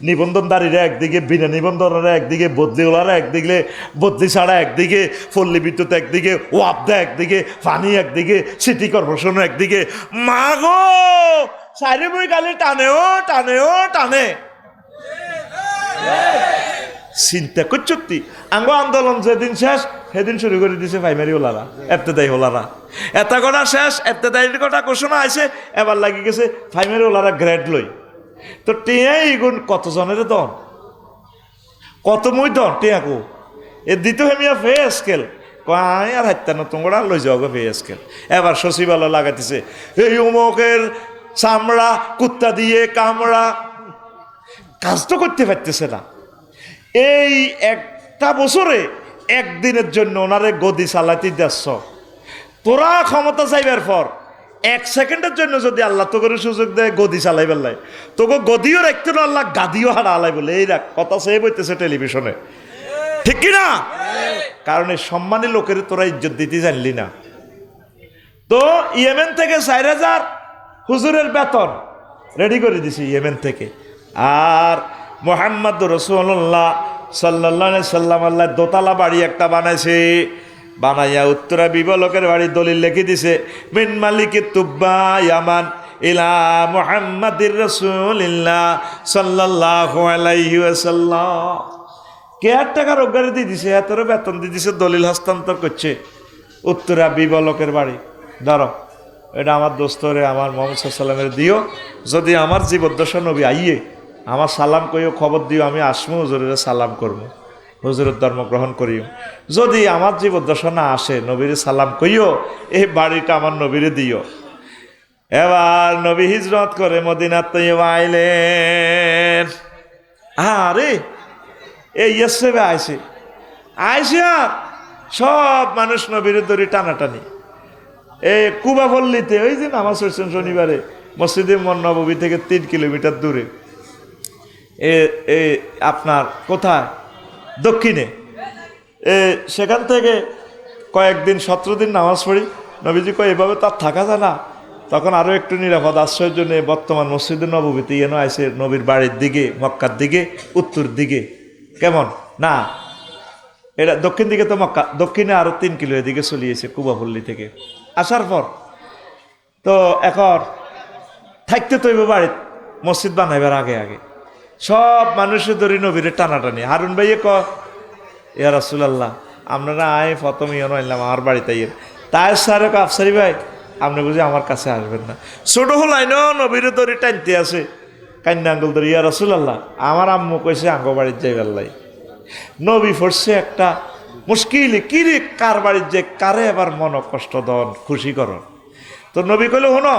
নিবন্ধনদারীরা একদিকে, বিনা নিবন্ধনরা একদিকে, বদলিওয়ালারা একদিকে, বদলি ছাড়া একদিকে, পল্লী বিদ্যুৎ একদিকে, ওয়াবদা একদিকে, পানি একদিকে, সিটি কর্পোরেশন একদিকে। মা গো, সাইরে বই গালি টানেও টানেও টানে। চিন্তা করছি আঙ্গ আন্দোলন যেদিন শেষ সেদিন শুরু করে দিছে প্রাইমারি ওলারা, এফতেদায়ী ওলারা। এটা কটা শেষ, এফতেদায়ীর কটা ঘোষণা আছে, এবার লাগি গেছে প্রাইমারি ওলারা গ্রেড লই। তো টিয়াই গুণ কতজনের দন, কত মই দন টিয়াকু এ দ্বিতীয় হেমিয়া ফে স্কেল কয় আর হাত্যানো তোমরা লই যাও গো ফে স্কেল। এবার সচিবালয় লাগাইতেছে এই অমুকের চামড়া কুত্তা দিয়ে কামড়া, কাজ তো করতে পারতেছে না। এই একটা বছরে একদিনের জন্য ওনারে গদি চালাইতে যাচ্ছ, তোরা ক্ষমতা চাইবার পর 1 সেকেন্ডের জন্য যদি আল্লাহ তো করে সুযোগ দেয় গদি চালাই বেলায়, তোকে গদিও রাখতে না, আল্লাহ গাদিও হারা আলাই বলে এই রাখ কথা সে বইতেছে টেলিভিশনে, ঠিক কিনা? কারণ এই সম্মানী লোকের তোরা ইজ্জত দিতে জানলি না। তো ইয়েমেন থেকে 4000 হুজুরের বেতন রেডি করে দিছি ইয়েমেন থেকে। আর মুহাম্মদ রাসূলুল্লাহ সাল্লাল্লাহু আলাইহি সাল্লাম আল্লাহ দোতলা বাড়ি একটা বানাইছে, বানাইয়া উত্তরা বিবলকের বাড়ি দলিল লিখে দিছে মিন মালিকি তুব্বা ইয়ামান ইলা মুহাম্মাদির রাসূলিল্লাহ সাল্লাল্লাহু আলাইহি ওয়াসাল্লাম। কেয়ারটেকার অগ্রারে দিয়ে দিছে, এতরে বেতন দিয়ে দিছে, দলিল হস্তান্তর করছে উত্তরা বিবলকের বাড়ি। ধরো এটা আমার দোস্তরে আমার মোহাম্মদ সাল্লামের দিও, যদি আমার জীবদ্দশা নবী আইয়ে আমার সালাম কইও, খবর দিও, আমি আসমু হুজুরের সালাম করবো, হুজুরের ধর্ম গ্রহণ করিও। যদি আমার জীবদ্দশা না আসে নবীরে সালাম কইও, এই বাড়িটা আমার নবীরে দিও। এবার নবী হিজরত করে মদিনাত তৈয়বা আইলেন। আরে এই ইয়েসেবে আইসে আর সব মানুষ নবীরে দড়ি টানাটানি। এই কুবা পল্লীতে ওই যে নামাজ পড়ছেন শনিবারে মসজিদে নববী থেকে 3 কিলোমিটার দূরে, আপনার কোথায় দক্ষিণে, সেখান থেকে কয়েকদিন 17 দিন নামাজ পড়ি। নবীজি কয় এভাবে তার থাকা যায় না, তখন আরও একটু নিরাপদ আশ্রয়ের জন্য বর্তমান মসজিদে নববীতে এনো আইসে নবীর বাড়ির দিকে, মক্কার দিকে, উত্তর দিকে। কেমন না এটা দক্ষিণ দিকে তো মক্কা, দক্ষিণে আরও 3 কিলো এদিকে চলিয়েছে কুবাপল্লী থেকে। আসার পর তো এখন থাকতে তৈব বাড়ির মসজিদ বানাইবার আগে আগে সব মানুষের ধরি নবীরে টানাটানি। হারুন ভাইয়ে ইয়া রাসূলুল্লাহ আপনারা আয় প্রথম ইয়ে আনলাম আমার বাড়িতে ইয়ে, তাই স্যারে আফসারি ভাই আপনি বুঝি আমার কাছে আসবেন না। ছোট হলাইন নবীরে ধরি টানতে আছে কান্না আঙ্গুল ধরি, ইয়া রাসূলুল্লাহ আমার আম্মু কইছে আঙ্গ বাড়ির যাইবার লাই। নবী পড়ছে একটা মুশকিল, কি রে কার বাড়ির যে কারে এবার মন কষ্ট দন খুশি কর। তো নবী কইল শোনো,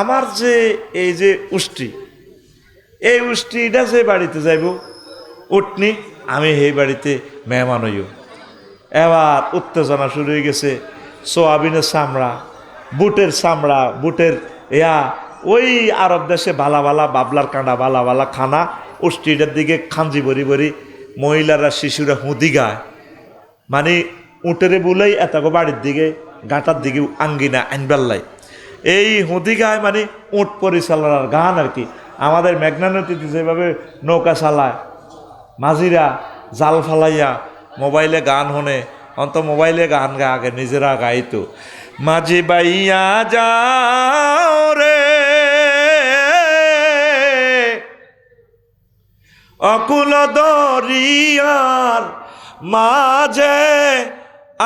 আমার যে এই যে উষ্টি, এই উষ্টিটা যে বাড়িতে যাইব উঠনি, আমি সেই বাড়িতে মেহমান হইও। এবার উত্তেজনা শুরু হয়ে গেছে, সোয়াবিনের চামড়া, বুটের চামড়া, বুটের ওই আরব দেশে বালা বালা বাবলার কাঁডা বালা বালা খানা, উষ্টিটার দিকে খাঞ্জি ভরি ভরি মহিলারা শিশুরা হুঁদি গায়, মানে উটেরে বুলাই এত বাড়ির দিকে গাঁটার দিকে আঙ্গিনা আনবাল্লাই। এই হুদি গায় মানে উট পরিচালনার গান আর কি। আমাদের মেঘনা নদীতে যেভাবে নৌকা চালায় মাঝিরা জাল ফালাইয়া মোবাইলে গান শোনে, অন্ত মোবাইলে গান গায়, আগে নিজেরা গাইতো। মাঝি বাইয়া যাও রে অকুল দরিয়ার মাঝে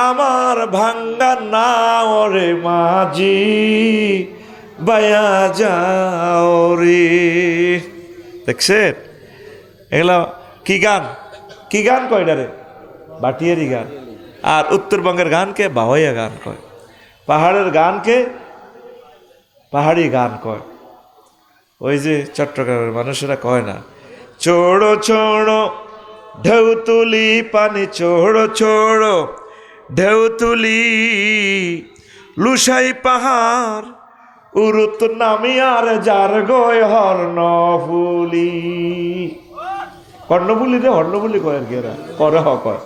আমার ভাঙ্গা নাও রে মাঝি বাইয়া যাও রে। দেখছেন এগুলা কি গান, কি গান কয় রে? বাটিয়ারি গান। আর উত্তরবঙ্গের গানকে বাওয়াইয়া গান কয়, পাহাড়ের গানকে পাহাড়ি গান কয়। ওই যে চট্টগ্রামের মানুষেরা কয় না, ছোড়ো ছোড়ো ঢেউ তুলি পানি, ছোড়ো ছোড়ো ঢেউ তুলি লুসাই পাহাড় উরুত নামি আর যার গয় হর্ণফুলি। কর্ণফুলি রে হর্ণফুলি কয় আর কি, এরা করে কয়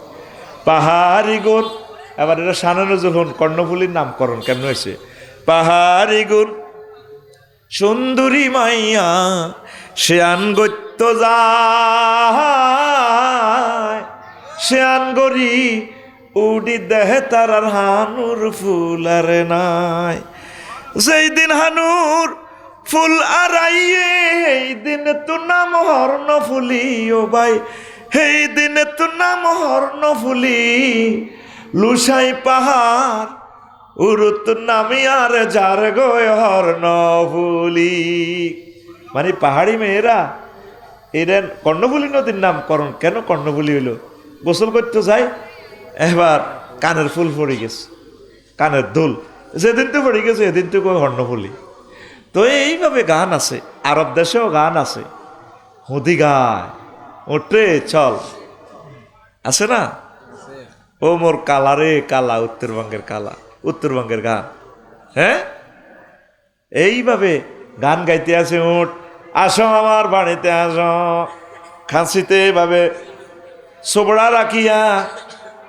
পাহাড়ি গুণ। এবার এটা সানানো যখন কর্ণফুলির নামকরণ কেমন হয়েছে? পাহাড়ি গুণ সুন্দরী মাইয়া সে আনগত্য যায়, সে আনগরি উডি দেহে তার আর হানুর ফুল আর নাই। যেই দিন হানুর ফুল আড়াইয়ে এই দিনে তো নাম হর্ণফুলি। ও ভাই এই দিনে তো নাম হর্ণফুলি। লুসাই পাহাড় উরুত নামি আর যার গয় হর্ণফুলি। মানে পাহাড়ি মেয়েরা এরা কর্ণফুলি নদীর নামকরণ কেন কর্ণফুলি হইল? গোসল করতে যায়, এবার কানের ফুল পড়ে গেছে, কানের দুল যেদিন তো পড়ে গেছে এদিন তো হর্ণফুলি। তো এইভাবে গান আছে, আরব দেশেও গান আছে, হুদি গায় ওঠে চল আছে না, ও মোর কালা রে কালা, উত্তরবঙ্গের কালা, উত্তরবঙ্গের গান। হ্যাঁ এইভাবে গান গাইতে আছে উঠ, আসো আমার বাড়িতে আসো, খাসিতে এভাবে সোবড়া রাখিয়া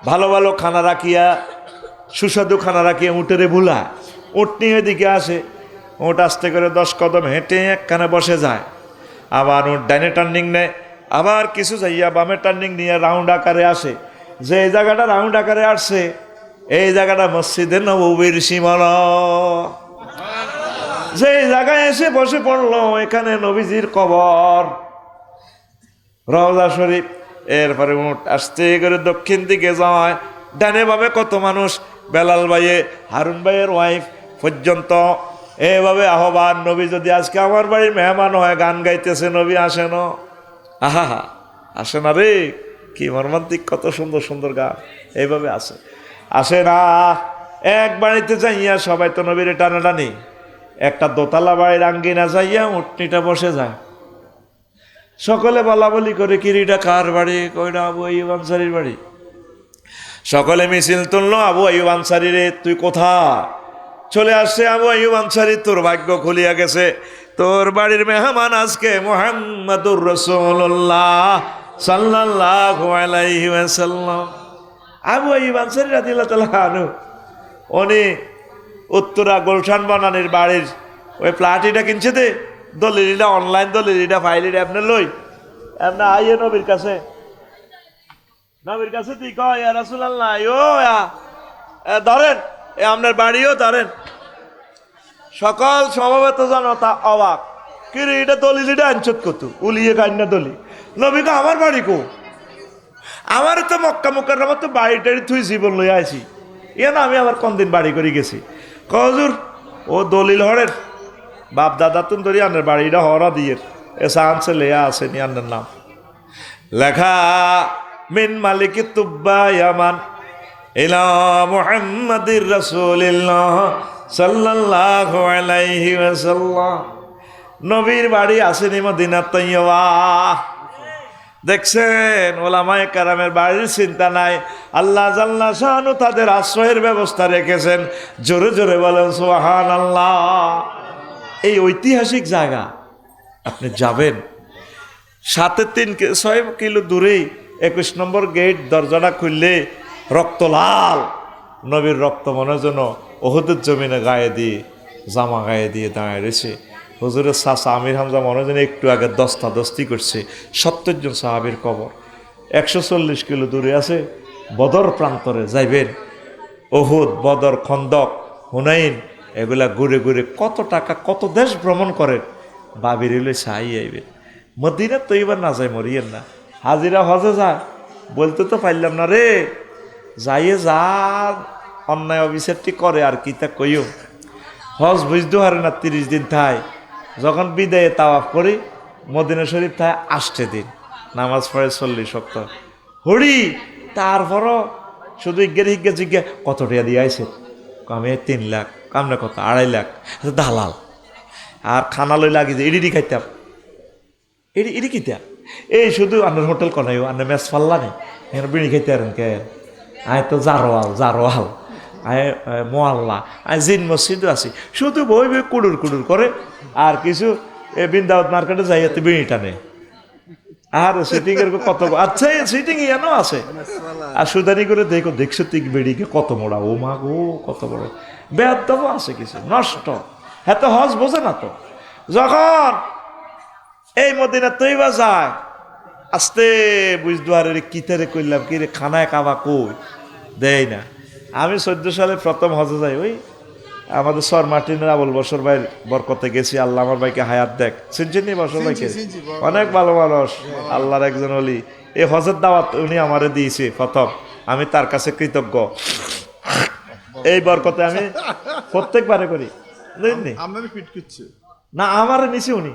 ভালো ভালো খানা রাখিয়া সুস্বাদু খানা রাখিয়া উঠেরে ভুলা, উঠ নিয়ে এদিকে আসে, উঠ আস্তে করে 10 কদম হেঁটে একখানে বসে যায়, আবার উঠ ডাইনে টার্নিং নেয়, আবার কিছু যাইয়া বামে টার্নিং নিয়ে রাউন্ড আকারে আসে। যে এই জায়গাটা রাউন্ড আকারে আসছে এই জায়গাটা মসজিদে নববীর সীমানা। যে জায়গায় এসে বসে পড়লো এখানে নবীজির কবর, রওজা শরীফ। এরপরে উঠ আস্তে করে দক্ষিণ দিকে যায়, ডানে বামে কত মানুষ, বেলাল ভাইয়ে হারুন ভাইয়ের ওয়াইফ পর্যন্ত এভাবে আহ্বান। নবী যদি আজকে আমার বাড়ির মেহমান হয়, গান গাইতেছে, নবী আসে না? আহা হা আসে না রে, কি মর্মান্তিক, কত সুন্দর সুন্দর গান এইভাবে আসে। আসে না এক বাড়িতে যাইয়া সবাই তো নবীর টানাটানি, একটা দোতলা বাড়ির আঙ্গিনা যাইয়া উটনিটা বসে যায়, সকলে বলা বলি করে কিরিটা কার বাড়ি, কইটা আবু আইয়ুব আনসারীর বাড়ি। সকলে মিছিল তুললো, আবু আইয়ুব আনসারী রে তুই কোথা? চলে আসছে আবু আইয়ুব আনসারী, তোর ভাগ্য খুলিয়া গেছে, তোর বাড়ির মেহমান আজকে মুহাম্মাদুর রাসূলুল্লাহ সাল্লাল্লাহু আলাইহি ওয়াসাল্লাম। আবু আইয়ুব আনসারী রাদিয়াল্লাহু তাআলা আনহু উনি উত্তরা গুলশান বনানীর বাড়ির ওই প্লাটিটা কিনছে দে, দলিলটা অনলাইন দলিলটা ফাইলিটা আপনি লই, আপনি আইয়ে নবীর কাছে, নবীর কাছে তুই কয় ইয়া রাসূলুল্লাহ ও ধরেন এ আপনার বাড়িও ধরেন। সকল সমবেত জনতা অবাক, কি রে এটা দলিলটা আনছত কত উলিয়ে কান্না দলি। নবী কো আমার বাড়ি কো? আমার তো মক্কা মুকাররমা তো বাড়ি টাড়ি থুই জীবন লই আইছি, এ না আমি আবার কোন দিন বাড়ি করে গেছি। কজুর ও দলিল হরের বাপ দাদা তুন ধরি আনের বাড়িটা হরা দিয়ে এসা আনছে লেয়া আছে নি আনের নাম লেখা, মিন মালিকি তুব্বা ইয়ামান ইলা মুহাম্মাদির রাসূলিল্লাহ সাল্লাল্লাহু আলাইহি ওয়াসাল্লাম। নবীর বাড়ি আসেনি মদিনা তৈয়বা। দেখছেন ওলামায়ে কেরামের বাড়ির চিন্তা নাই, আল্লাহ জাল্লা শানু তাদের আশ্রয়ের ব্যবস্থা রেখেছেন। জোরে জোরে বলেন সুবহানাল্লাহ। এই ঐতিহাসিক জায়গা আপনি যাবেন, 7.6 কিলো দূরেই 21 নম্বর গেট, দরজাটা খুললে রক্ত লাল, নবীর রক্ত মনে যেন ওহুদের জমিনে গায়ে দিয়ে জামা গায়ে দিয়ে দাঁড়ায় রয়েছে। হুজুরের চাচা আমির হামজা মনে যেন একটু আগে দস্তাদস্তি করছে। 70 জন সাহাবীর কবর, 140 কিলো দূরে আছে। বদর প্রান্তরে যাইবেন, ওহুদ, বদর, খন্দক, হুনাইন, এগুলা ঘুরে ঘুরে কত টাকা কত দেশ ভ্রমণ করেন, বাবির হইলে সাই আইবে। মদিনা তো এবার না যায় মরিয়েন না, হাজিরা হজে যায়, বলতে তো পারলাম না রে, যাইয়ে যা অন্যায় অবিচারটি করে আর কি তা কইও। হজ বুঝতে পারে না, 30 দিন থাই, যখন বিদায়ে তাওয়াফ করি মদিনা শরীফ থায় 8 দিন, নামাজ পড়ে 40 ওয়াক্ত হরি। তারপরও শুধু হিজ্ঞে জিজ্ঞে কত টাকা দিয়ে আইছে, আমি 3 লাখ, কামনা কত 2.5 লাখ, দালাল। আর খানা লই লাগি যে ইডি খাইতাম, ইডি কিতা এই শুধু আপনার হোটেল কনাইও আপনার ম্যাচ ফাল্লা নেই, এখানে বিড়ি খাইতে পারেন কে? আয় তো জারোয়াল আয় মোয়াল্লা, আয় জিন মসজিদও আছি, শুধু বই বই কুড়ুর করে। আর কিছু বৃন্দাবত মার্কেটে যাই এতে বিড়ি টানে। আর সিটিং এর কত, আচ্ছা সিটিং ইয়ানো আছে। আর সুদানি করে দেখছো তিক বেড়িকে কত মোড়া, ও মা গো কত বড় বেয়াদব আছে, কিছু নষ্ট। হ্যাঁ তো হজ বোঝে না তো। যখন এই মদিনা তৈবা যায়, আস্তে বুঝতে আর কিতারে করলাম কি রে, খানায় কাবা কই দেয় না। আমি 14 সালে প্রথম হজে যাই, ওই আমাদের সর মার্টিনের আবুল বসর ভাইয়ের বরকতে গেছি। আল্লাহ আমার ভাইকে হায়াত দেখ, শুনছেন নি বসর ভাইকে? অনেক ভালো মানুষ, আল্লাহর একজন ওলি। এই হজের দাওয়াত উনি আমারে দিয়েছে প্রথম, আমি তার কাছে কৃতজ্ঞ। এই বরকতে আমি প্রত্যেকবারে করি, বুঝলেন না? আমার নিচে উনি,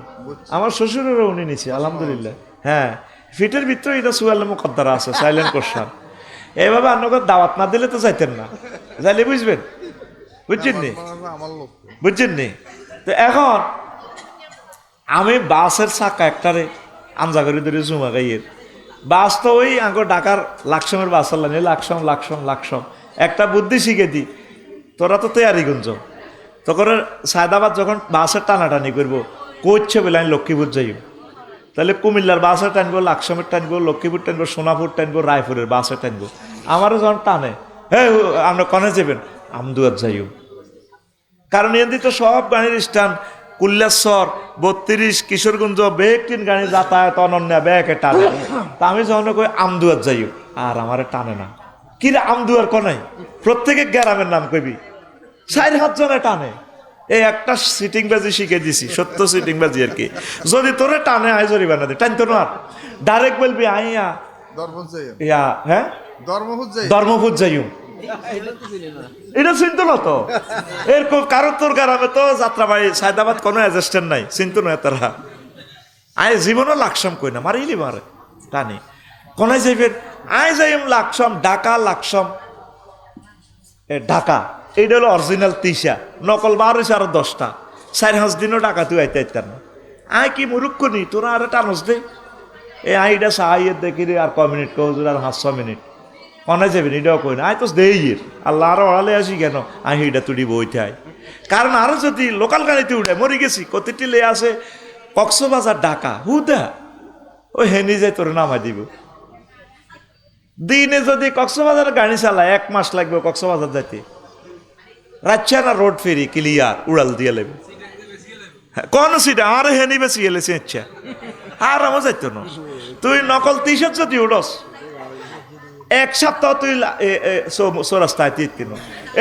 আমার শ্বশুরেরও উনি নিচে, আলহামদুলিল্লাহ। হ্যাঁ, ফিটের ভিতরে এটা সুয়াল মুকদ্দারা আছে, সাইলেন্ট কোশ্চান। এইভাবে আপনাকে দাওয়াত না দিলে তো যাইতেন না, যাইলে বুঝবেন, বুঝছেন নি? তো এখন আমি বাসের চাকা একটারে আমজাগরি ধরে জুমা গাইয়ের বাস, তো ওই আঙ্গ ঢাকার লাকসমের বাস আল্লাহ লাকসম একটা বুদ্ধি শিখে দি, তোরা তো তৈয়ারিগঞ্জ, তখন সায়দাবাদ যখন বাসের টানাটানি করবো, কোচ্ছে বলে আমি লক্ষ্মীপুর যাই, তাহলে কুমিল্লার বাসে টানবো, লাকসমের টানবো, লক্ষ্মীপুর টানবো, সোনাপুর টানবো, রায়পুরের বাসে টানবো। আমারও যখন টানে, হ্যাঁ আমরা কনে যাবেন, আমদুয়ার যাইও। কারণ এদি তো সব গাড়ির স্ট্যান্ড, কুল্লেশ্বর 32 কিশোরগঞ্জ বেগটিন গাড়ি যাতায়াত অনন্য ব্যাগে টানে। তা আমি যখন কই আমদুয়ার যাইও, আর আমার টানে না। কি রে আমদুয়ার কনাই, প্রত্যেকে গ্রামের নাম কইবি, 4-5 জনে টানে। এই একটা সিটিং বাজি শিখে দিছি, 70 সিটিং বাজি আর কি। যদি তোরে টানে আয় জরিমানা দে, টানতো না, ডাইরেক্ট বলবি আইয়া ইয়া, হ্যাঁ ধর্মপুর যাইও, এটা চিনতো না তো। এরকম কারো তোর গ্রামে তো যাত্রাবাড়ি সায়দাবাদ কোনো অ্যাডজাস্টেন্ট নাই, চিনতো না তারা। আয় জীবনও লাকসাম কই না, মারিলি মারে টানি। কোনায় যাইবেন, আয় যাইম লাকসাম, ঢাকা লাকসাম, ঢাকা এইটা হলো অরিজিনাল 30, নকল 12 আর 10টা। 4-5 দিনও ঢাকা তুই আইতে আইতার না। আয় কি মুরুক্ষ নি তোরা, আরে টানস দে এই আইডা সাহায্যের দেখি রে, আর কয় মিনিট কৌজুর, আর 500 মিনিট কনে যাবেন এটাও কই না। আয় তো দেইয়ের আল্লাহ আরো ওড়ালে আসি কেন, আই এইটা তুই বইতে আয়। কারণ আরো যদি লোকাল গাড়িতে উঠে মরি গেছি, কতটি লে আছে কক্সবাজার ঢাকা হুদা, ওই হেনি যায় তোর নামাই দিব। দিনে যদি কক্সবাজার গাড়ি চালায় 1 মাস লাগবে কক্সবাজার যাইতে। রাজছানা রোড ফেরি ক্লিয়ার, উড়াল দিয়ে লেবে কোন সিটা আর হেনি বেশি এলেছে ইচ্ছা, আর আমার যাইতো না। তুই নকল 30 যদি উড়স 1 সপ্তাহ তুই রাস্তায় তিন।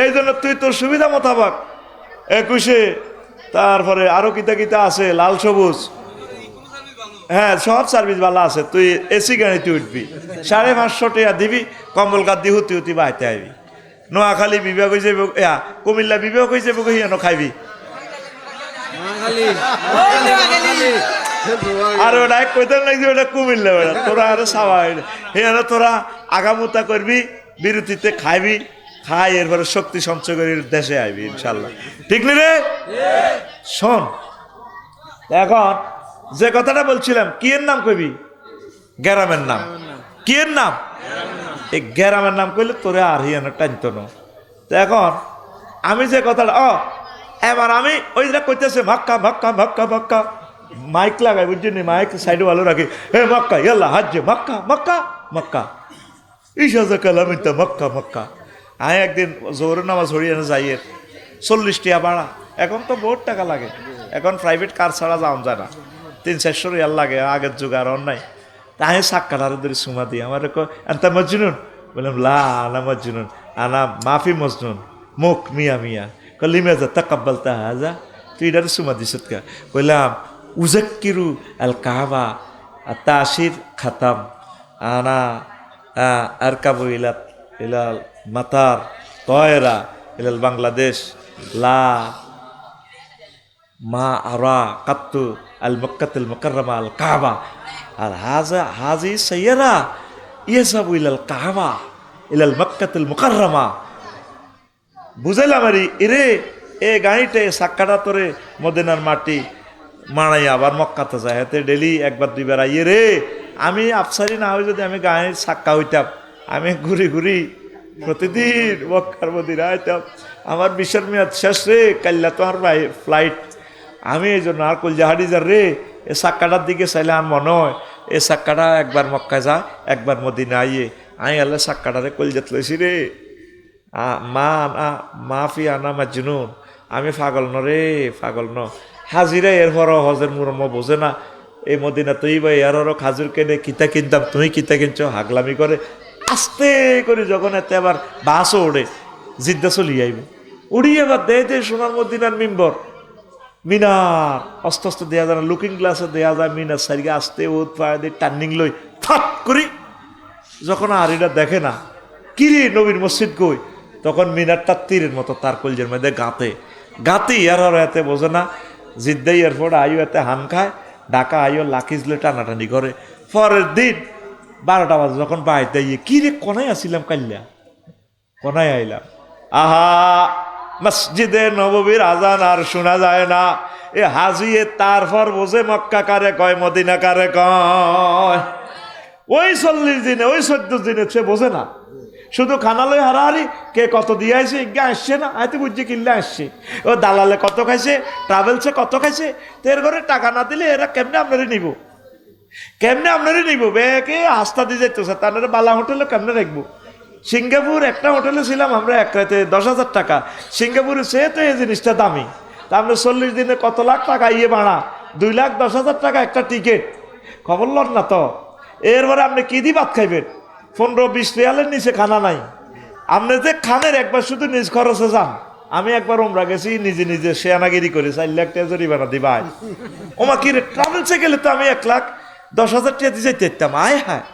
এই জন্য তুই তোর সুবিধা মোতাবেক 21-এ, তারপরে আরো কিতা আছে লাল সবুজ, হ্যাঁ সব সার্ভিস ভালো আছে। তুই এসি গাড়িতে উঠবি, 550 টাকা দিবি, কম্বল গাদি হুতি বাইতে আইবি। নোয়াখালী বিভাগ হয়ে যাবো, কুমিল্লা বিভাগ হয়ে যাবো, হিয়ানো খাইবি। আর ওটা কইতে লাগছে ওটা কুমিল্লা, ওটা তোরা আরো সাবা হিয়ানো, তোরা আগামুতা করবি, বিরতিতে খাইবি, খাই এরপরে শক্তি সঞ্চয় করে দেশে আইবি ইনশাল্লাহ। ঠিক নি রে? শোন, এখন যে কথাটা বলছিলাম, কি এর নাম কইবি? গ্রামের নাম। কি এর নাম? এই গ্রামের নাম কইলে তোরে আর হিয়ানো টানতো না। তো এখন আমি যে কথাটা, এবার আমি ওই যে কইতেছে মক্কা মক্কা মক্কা মক্কা, মাইক লাগাই বুঝলি, মাইক সাইডে ভালো রাখি, হে মক্কা ইয়াল্লা হাজ্জে মক্কা মক্কা মক্কা ইশাজা কালামিতা মক্কা মক্কা। আমি একদিন জোহরের নামাজ হরিয়ানা যাইয়ের 40 টাকা ভাড়া, এখন তো বহুত টাকা লাগে, এখন প্রাইভেট কার ছাড়া যাওয়া যায় না, 300-400 রিয়াল লাগে, আগের যুগ আর নাই। তাই সাক্কাটারে ধরে সুমা দিই, আমার আন্তা মজনুন, বললাম লা আনা মজনুন, আনা মাফি মজনুন, মুখ মিয়া মিয়া, কলিমে যা তাকাব্বাল তাহাজা, তুই এটারে সুমা দিস কা? বললাম উজাক্কিরু আল কাবা তাসির খাতাম, আনা আরকাবু ইলাল মাতার তয়রা ইলাল বাংলাদেশ লা মা আরা কাত্তু আল মক্কাতুল মুকাররমা আল কাবা আর হাজি সাইয়ারা ইয়াসাবু ইলাল কাবা ইলাল মক্কাতুল মুকাররমা। বুঝাইলাম আরে এরে এ গাড়িতে সাক্কাটা তোরে মদিনার মাটি মাড়াই আবার মক্কাতে যায়, হাতে ডেলি একবার দুইবার আইয়ে রে। আমি আফসারি না হয়ে যদি আমি গাড়ির সাক্কা হইতাম, আমি ঘুরি ঘুরি প্রতিদিন মক্কার মদিনা আইতাম। আমার বিশাল মেয়াদ শেষ রে, কাল্লা তো আর ফ্লাইট। আমি এই জন্য আর কলজাহারি যার রে, এ সাক্কাটার দিকে চাইলে আর মনে হয় এ সাক্কাটা একবার মক্কায় যা, একবার মদিনা আইয়ে। আমি আল্লাহ সাক্কাটারে কলজাত লইছি রে, মাফি আনা মাজনুন, আমি পাগল ন রে, পাগল ন। হাজিরা এরপর হজের মুরম্ম বোঝে না, এই মদিনা তুই বা এরও খাজুর কেনে কিতা কিনতাম, তুমি কিতা কিনছ, হাগলামি করে। আস্তে করে যখন এতে আবার বাসও ওড়ে, জিদ্দা চলি আইব, উড়িয়ে আবার দে সোনার মদিনার মিম্বর মিনার আস্তে আস্তে দেয়া যায় না, লুকিং গ্লাসে দেয়া যায় মিনার সারিকে আস্তে ওত পায়ে দিয়ে টার্নিং লই ফাট করি। যখন আর এটা দেখে না কিরে নবীর মসজিদ কই, তখন মিনারটা তীরের মতো তার কলজের মধ্যে গাতে আর এতে বোঝে না। জিদ্দাই এয়ারপোর্ট আইও এতে হান খায়, ঢাকা আইও লাখিজলে টানাটানি করে। পরের দিন 12টা বাজে যখন বাড়িতে ইয়ে কিরে কোনায় আসিলাম, কাল্লা কোনায় আইলাম, আহা মসজিদে নববীর আজান আর শোনা যায় না। এ হাজিয়ে তারপর বোঝে মক্কা কারে কয়, মদিনা কারে কয়। ওই 40 দিনে ওই 14 দিনে সে বোঝে না, শুধু খানালয় হারাহারি, কে কত দিয়ে আসছে, ইজ্ঞা আসছে না, আয়তে বুঝছে কিনলে আসছে। ও দালালে কত খাইছে, ট্রাভেলসে কত খাইছে, তো এর ঘরে টাকা না দিলে এরা কেমনে আপনারই নিব, কেমনে আপনারই নিব। বেকে আস্থা দিয়ে যাইতেছে, তার বালা হোটেলে কেমনে রাখবো। সিঙ্গাপুর একটা হোটেলে ছিলাম আমরা, এক রাতে 10,000 টাকা। সিঙ্গাপুরে সে তো এই জিনিসটা দামি, তা আমরা 40 দিনে কত লাখ টাকা ইয়ে ভাড়া, 2,10,000 টাকা একটা টিকিট, খবর লন না তো। এরপরে আপনি কি দিয়ে ভাত খাইবেন, 15-20 রিয়ালের নিচে খানা নাই। আপনি যে খানের একবার শুধু নিজ খরচে যান। আমি একবার ওমরা গেছি, নিজে শেয়ানাগিরি করে 4 লাখ টাকা জরিমানা দিবাই। ওমা কি রে, ট্রাভেলসে গেলে তো আমি 1,10,000 টাকা দিয়ে যেতে দিতাম। আয় হায়,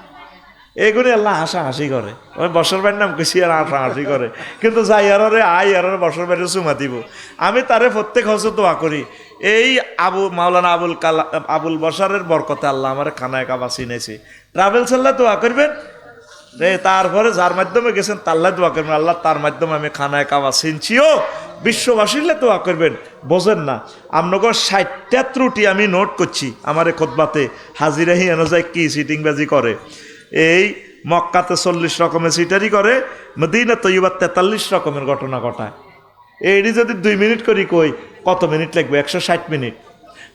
এগুলি আল্লাহ হাসাহাসি করে। ওই বছর বাড়ির নাম কইছি আর হাসাহাসি করে, কিন্তু যাই আরে আয় আর বছর বাড়ি চুমা দিব। আমি তারে প্রত্যেক হজে দোয়া করি, এই মাওলানা আবুল বশারের বরকতে আল্লাহ আমার খানায় কাবা চিনেছি। ট্রাভেলস আল্লাহ দোয়া করবেন রে, তারপরে যার মাধ্যমে গেছেন তাল্লাহ দোয়া করবেন, আল্লাহ তার মাধ্যমে আমি খানায় কাবা চিনছিও। বিশ্ববাসীলে দোয়া করবেন। বোঝেন না আপনার 60টা ত্রুটি আমি নোট করছি আমার খোদবাতে। হাজিরাহি এনে যায় কি সিটিংবাজি করে, এই মক্কাতে 40 রকমের সিটারি করে, মদিনা তৈবা 43 রকমের ঘটনা ঘটায়। এইটি যদি 2 মিনিট করি কই, কত মিনিট লাগবে? 160 মিনিট।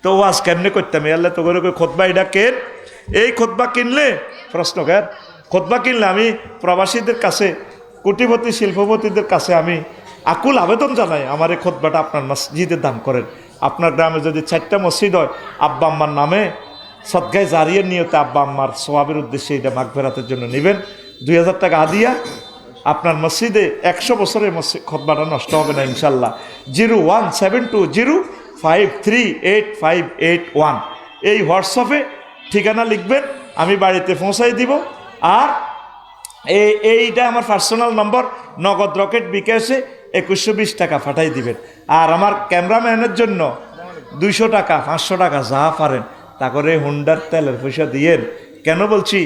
তো ওয়াজ কেমনে করতাম? আল্লাহ তো করে খোদবা এটা কেন, এই খোদবা কিনলে প্রশ্ন কেন, খোদবা কিনলে আমি প্রবাসীদের কাছে, কোটিপতি শিল্পপতিদের কাছে আমি আকুল আবেদন জানাই, আমার এই খোদবাটা আপনার মসজিদে দান করেন। আপনার গ্রামে যদি 4টা মসজিদ হয়, আব্বা আম্মার নামে সদগায় জারিয়ার নিয়তে আব্বা আম্মার সোয়াবের উদ্দেশ্যে এটা মাগফিরাতের জন্য নেবেন। 2,000 টাকা হাদিয়া। আপনার মসজিদে 100 বছরের মসজিদ খতবাটা নষ্ট হবে না ইনশাল্লাহ। 0172053881 এই হোয়াটসঅ্যাপে ঠিকানা লিখবেন, আমি বাড়িতে পৌঁছাই দিব। আর এইটা আমার পার্সোনাল নম্বর, নগদ রকেট বিকাশে 2120 টাকা পাঠাই দিবেন। আর আমার ক্যামেরাম্যানের জন্য 200 টাকা 500 টাকা যা পারেন তা করে হুন্ডার তেলের পয়সা দিয়েন। কেন বলছি,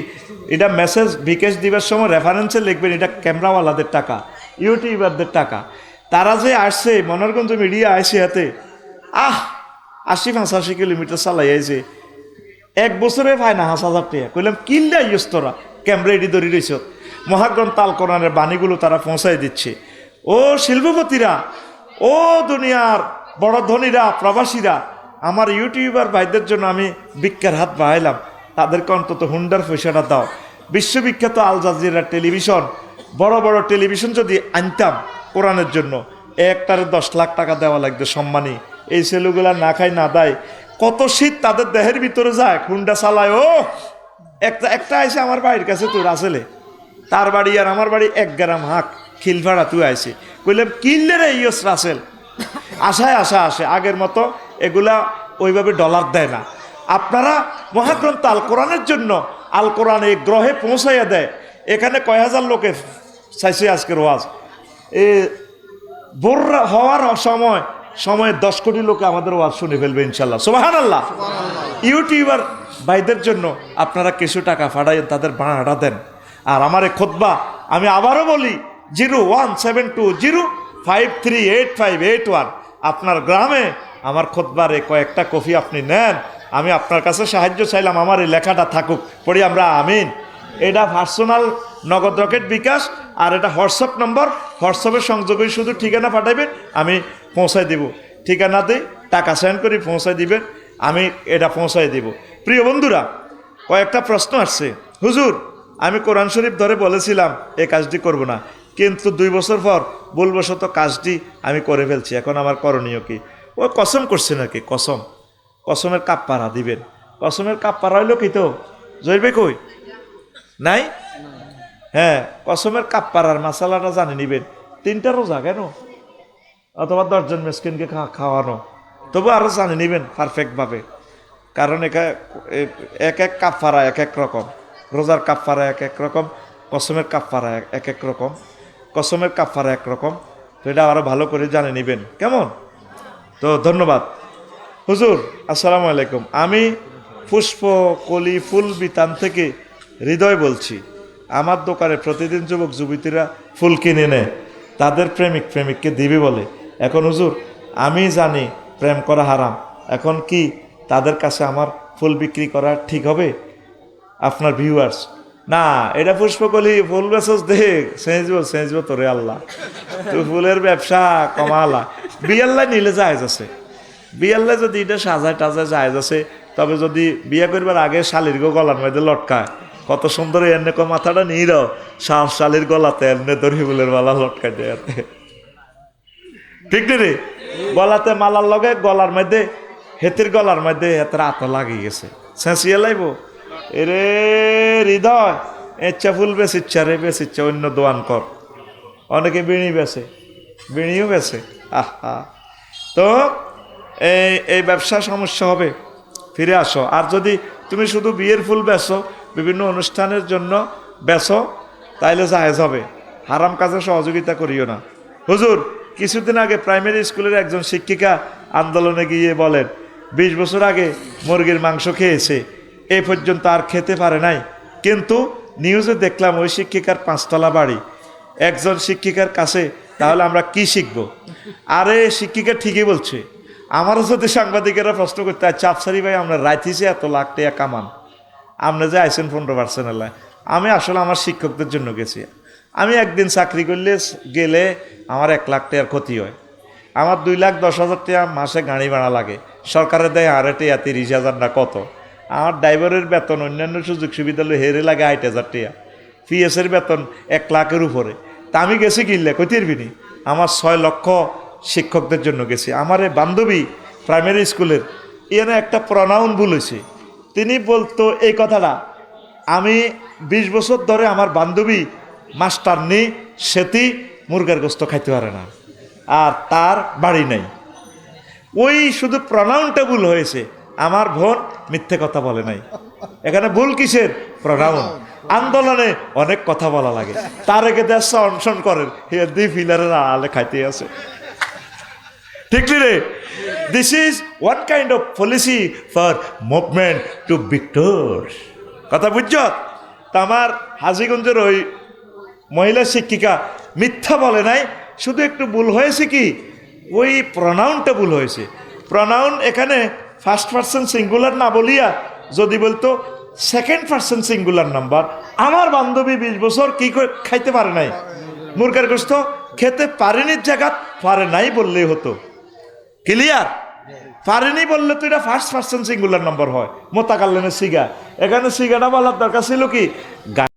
এটা মেসেজ বিকাশ দিবার সময় রেফারেন্সে লিখবেন এটা ক্যামেরাওয়ালাদের টাকা, ইউটিউবারদের টাকা। তারা যে আসছে মনোরগঞ্জ মিডিয়া আসে হাতে 80-85 কিলোমিটার চালাই আইছে, 1 বছরে পায় না 5,000 টাকা। কইলাম কিনলে ইউজ তোরা ক্যামেরা এটি ধরে রয়েছ। মহাগ্রন্থ আল কোরআনের বাণীগুলো তারা পৌঁছাই দিচ্ছে। ও শিল্পপতিরা, ও দুনিয়ার বড় ধনীরা, প্রবাসীরা, আমার ইউটিউবার ভাইদের জন্য আমি ভিক্ষার হাত বাড়াইলাম, তাদেরকে অন্তত হুন্ডার পয়সাটা দাও। বিশ্ববিখ্যাত আল জাজিরা টেলিভিশন, বড় বড় টেলিভিশন যদি আনতাম কোরআনের জন্য, একটারে 10 লাখ টাকা দেওয়া লাগবে সম্মানী। এই ছেলেগুলা না খায় না দেয়, কত শীত তাদের দেহের ভিতরে যায়, খুন্ডা চালায়। ও একটা একটা আইসে আমার বাড়ির কাছে, তোর আসলে তার বাড়ি আর আমার বাড়ি 1 গ্রাম হাঁক খিলভাড়া, তুই আইসে কইলাম কিনলে রে ইয়স রাসেল। আশায় আশা আসে, আগের মতো এগুলা ওইভাবে ডলার দেয় না। আপনারা মহাগ্রন্থ আল কোরআনের জন্য, আল কোরআন এই গ্রহে পৌঁছাইয়া দেয়। এখানে কয় হাজার লোকে চাইছে আজকের ওয়াজ। এ বোর হওয়ার সময় 10 কোটি লোকে আমাদের ওয়াজ শুনে ফেলবে ইনশাল্লাহ, সুবহানাল্লাহ। ইউটিউবার ভাইদের জন্য আপনারা কিছু টাকা ফাটাই তাদের ভাড়া দেন। আর আমার এই খুতবা আমি আবারও বলি, 0172053881। আপনার গ্রামে আমার খুতবারে কয়েকটা কফি আপনি নেন, আমি আপনার কাছে সাহায্য চাইলাম, আমার এই লেখাটা থাকুক, পড়ি আমরা আমিন। এটা পার্সোনাল নগদ রকেট বিকাশ, আর এটা হোয়াটসঅ্যাপ নম্বর, হোয়াটসঅ্যাপের সংযোগে শুধু ঠিকানা পাঠাইবেন, আমি পৌঁছাই দিব। ঠিকানা দিই, টাকা সেন্ড করে পৌঁছাই দিবেন, আমি এটা পৌঁছাই দিব। প্রিয় বন্ধুরা, কয়েকটা প্রশ্ন আসছে। হুজুর, আমি কোরআন শরীফ ধরে বলেছিলাম এই কাজটি করব না, কিন্তু 2 বছর পর ভুলবশত কাজটি আমি করে ফেলছি, এখন আমার করণীয় কি? ও কসম করছে নাকি? কসমের কাপ্পারা দিবেন। কসমের কাপ্পারা হইল কি? তো জয়বে কই নাই? হ্যাঁ, কসমের কাপ্পারার মশালাটা জানে নিবেন। 3টা রোজা কেন, অথবা 10 জন মিসকিনকে খাওয়ানো, তবু আরও জানে নিবেন পারফেক্টভাবে। কারণ এক এক কাপ্পারা এক এক রকম, রোজার কাপ্পারা এক এক রকম, কসমের কাপ্পারা এক এক রকম, কসমের কাপ্পারা এক রকম। তো এটা আরও ভালো করে জানে নিবেন, কেমন? তো ধন্যবাদ। হুজুর আসসালামু আলাইকুম, আমি পুষ্প কলি ফুল বিতান থেকে হৃদয় বলছি। আমার দোকানে প্রতিদিন যুবক যুবতীরা ফুল কিনে নেয়, তাদের প্রেমিককে দিবে বলে। এখন হুজুর, আমি জানি প্রেম করা হারাম, এখন কি তাদের কাছে আমার ফুল বিক্রি করা ঠিক হবে? আপনার ভিউয়ার্স, না এটা পুষ্পকলি ফুল বেচস দেখ, সেঁচব তোরে আল্লাহ, তুই ফুলের ব্যবসা কমালা। বিয়াল্লাহ নিলে জায়েজ আছে, বিয়াল্লাহ যদি এটা সাজায় টাজায় জায়েজ আছে। তবে যদি বিয়া করবার আগে শালির গলার মধ্যে লটকায়, কত সুন্দর এনে মাথাটা নিয়ে দাও, শালির গলাতে এনে দড়ি ফুলের মালা লটকায় দেয়, ঠিক রে? গলাতে মালার লগে গলার মধ্যে, হেতির গলার মধ্যে হেতের আত লাগিয়ে গেছে, চেঁচিয়ে লাইব। এরে হৃদয়, ইচ্ছা ফুল বেচিচ্ছা রে, বেচিচ্ছা অন্য দোয়ান কর। অনেকে বিড়ি বেছে, বিড়িও বেছে। আহা, তো এই ব্যবসা সমস্যা হবে, ফিরে আসো। আর যদি তুমি শুধু বিয়ের ফুল বেচো, বিভিন্ন অনুষ্ঠানের জন্য বেচো, তাইলে জায়েজ হবে। হারাম কাজে সহযোগিতা করিও না। হুজুর, কিছুদিন আগে প্রাইমারি স্কুলের একজন শিক্ষিকা আন্দোলনে গিয়ে বলেন 20 বছর আগে মুরগির মাংস খেয়েছে, এই পর্যন্ত আর খেতে পারে নাই। কিন্তু নিউজে দেখলাম ওই শিক্ষিকার 5 তলা বাড়ি। একজন শিক্ষিকার কাছে তাহলে আমরা কি শিখব? আরে শিক্ষিকা ঠিকই বলছে। আমারও যদি সাংবাদিকেরা প্রশ্ন করতে, আচ্ছা আফসারি ভাই, আমরা রাইতিছে এত লাখ টাকা কামান, আপনি যে আইসেন 15% এলাকায়। আমি আসলে আমার শিক্ষকদের জন্য গেছি। আমি একদিন চাকরি করলে গেলে আমার 1 লাখ টাকার ক্ষতি হয়, আমার 2,10,000 টাকা মাসে গাড়ি ভাড়া লাগে, সরকারের দেয় আরে টাকা 30,000 না কত। আমার ড্রাইভারের বেতন অন্যান্য সুযোগ সুবিধা হেরে লাগে 8,000 টাকা, পিএসের বেতন 1 লাখের উপরে। তা আমি গেছি কিনলে কইতের বিনি, আমার 6 লক্ষ শিক্ষকদের জন্য গেছি। আমার এই বান্ধবী প্রাইমারি স্কুলের এনে একটা প্রনাউন ভুল হয়েছে, তিনি বলতো এই কথাটা, আমি 20 বছর ধরে আমার বান্ধবী মাস্টারনি সেতি মুরগের গোস্ত খাইতে পারে না, আর তার বাড়ি নাই। ওই শুধু প্রনাউনটা ভুল হয়েছে, আমার বোন মিথ্যে কথা বলে নাই। এখানে ভুল কিসের? প্রনাউন। আন্দোলনে অনেক কথা বলা লাগে, তার একে দেশ অনশন করেন, দুই ফিলারের আড়ালে খাইতে আছে, ঠিক রে? This is one kind of policy for movement to victor. কথা বুঝছ? তা আমার হাজীগঞ্জের ওই মহিলা শিক্ষিকা মিথ্যা বলে নাই, শুধু একটু ভুল হয়েছে কি, ওই প্রনাউনটা ভুল হয়েছে। প্রনাউন এখানে ফার্স্ট পারসন সিঙ্গুলার না বলিয়া যদি বলতো সেকেন্ড পারসন সিঙ্গুলার নাম্বার। আমার বান্ধবী 20 বছর কি খাইতে পারে নাই, মুরগের গোস্ত খেতে পারেনি, জায়গা পারে নাই বললেই হতো। ক্লিয়ার? পারেনি বললে তো এটা ফার্স্ট পারসন সিঙ্গুলার নাম্বার হয়। মোতাকাল্লিমের সিগা, এখানে সিগাটা বলার দরকার ছিল কি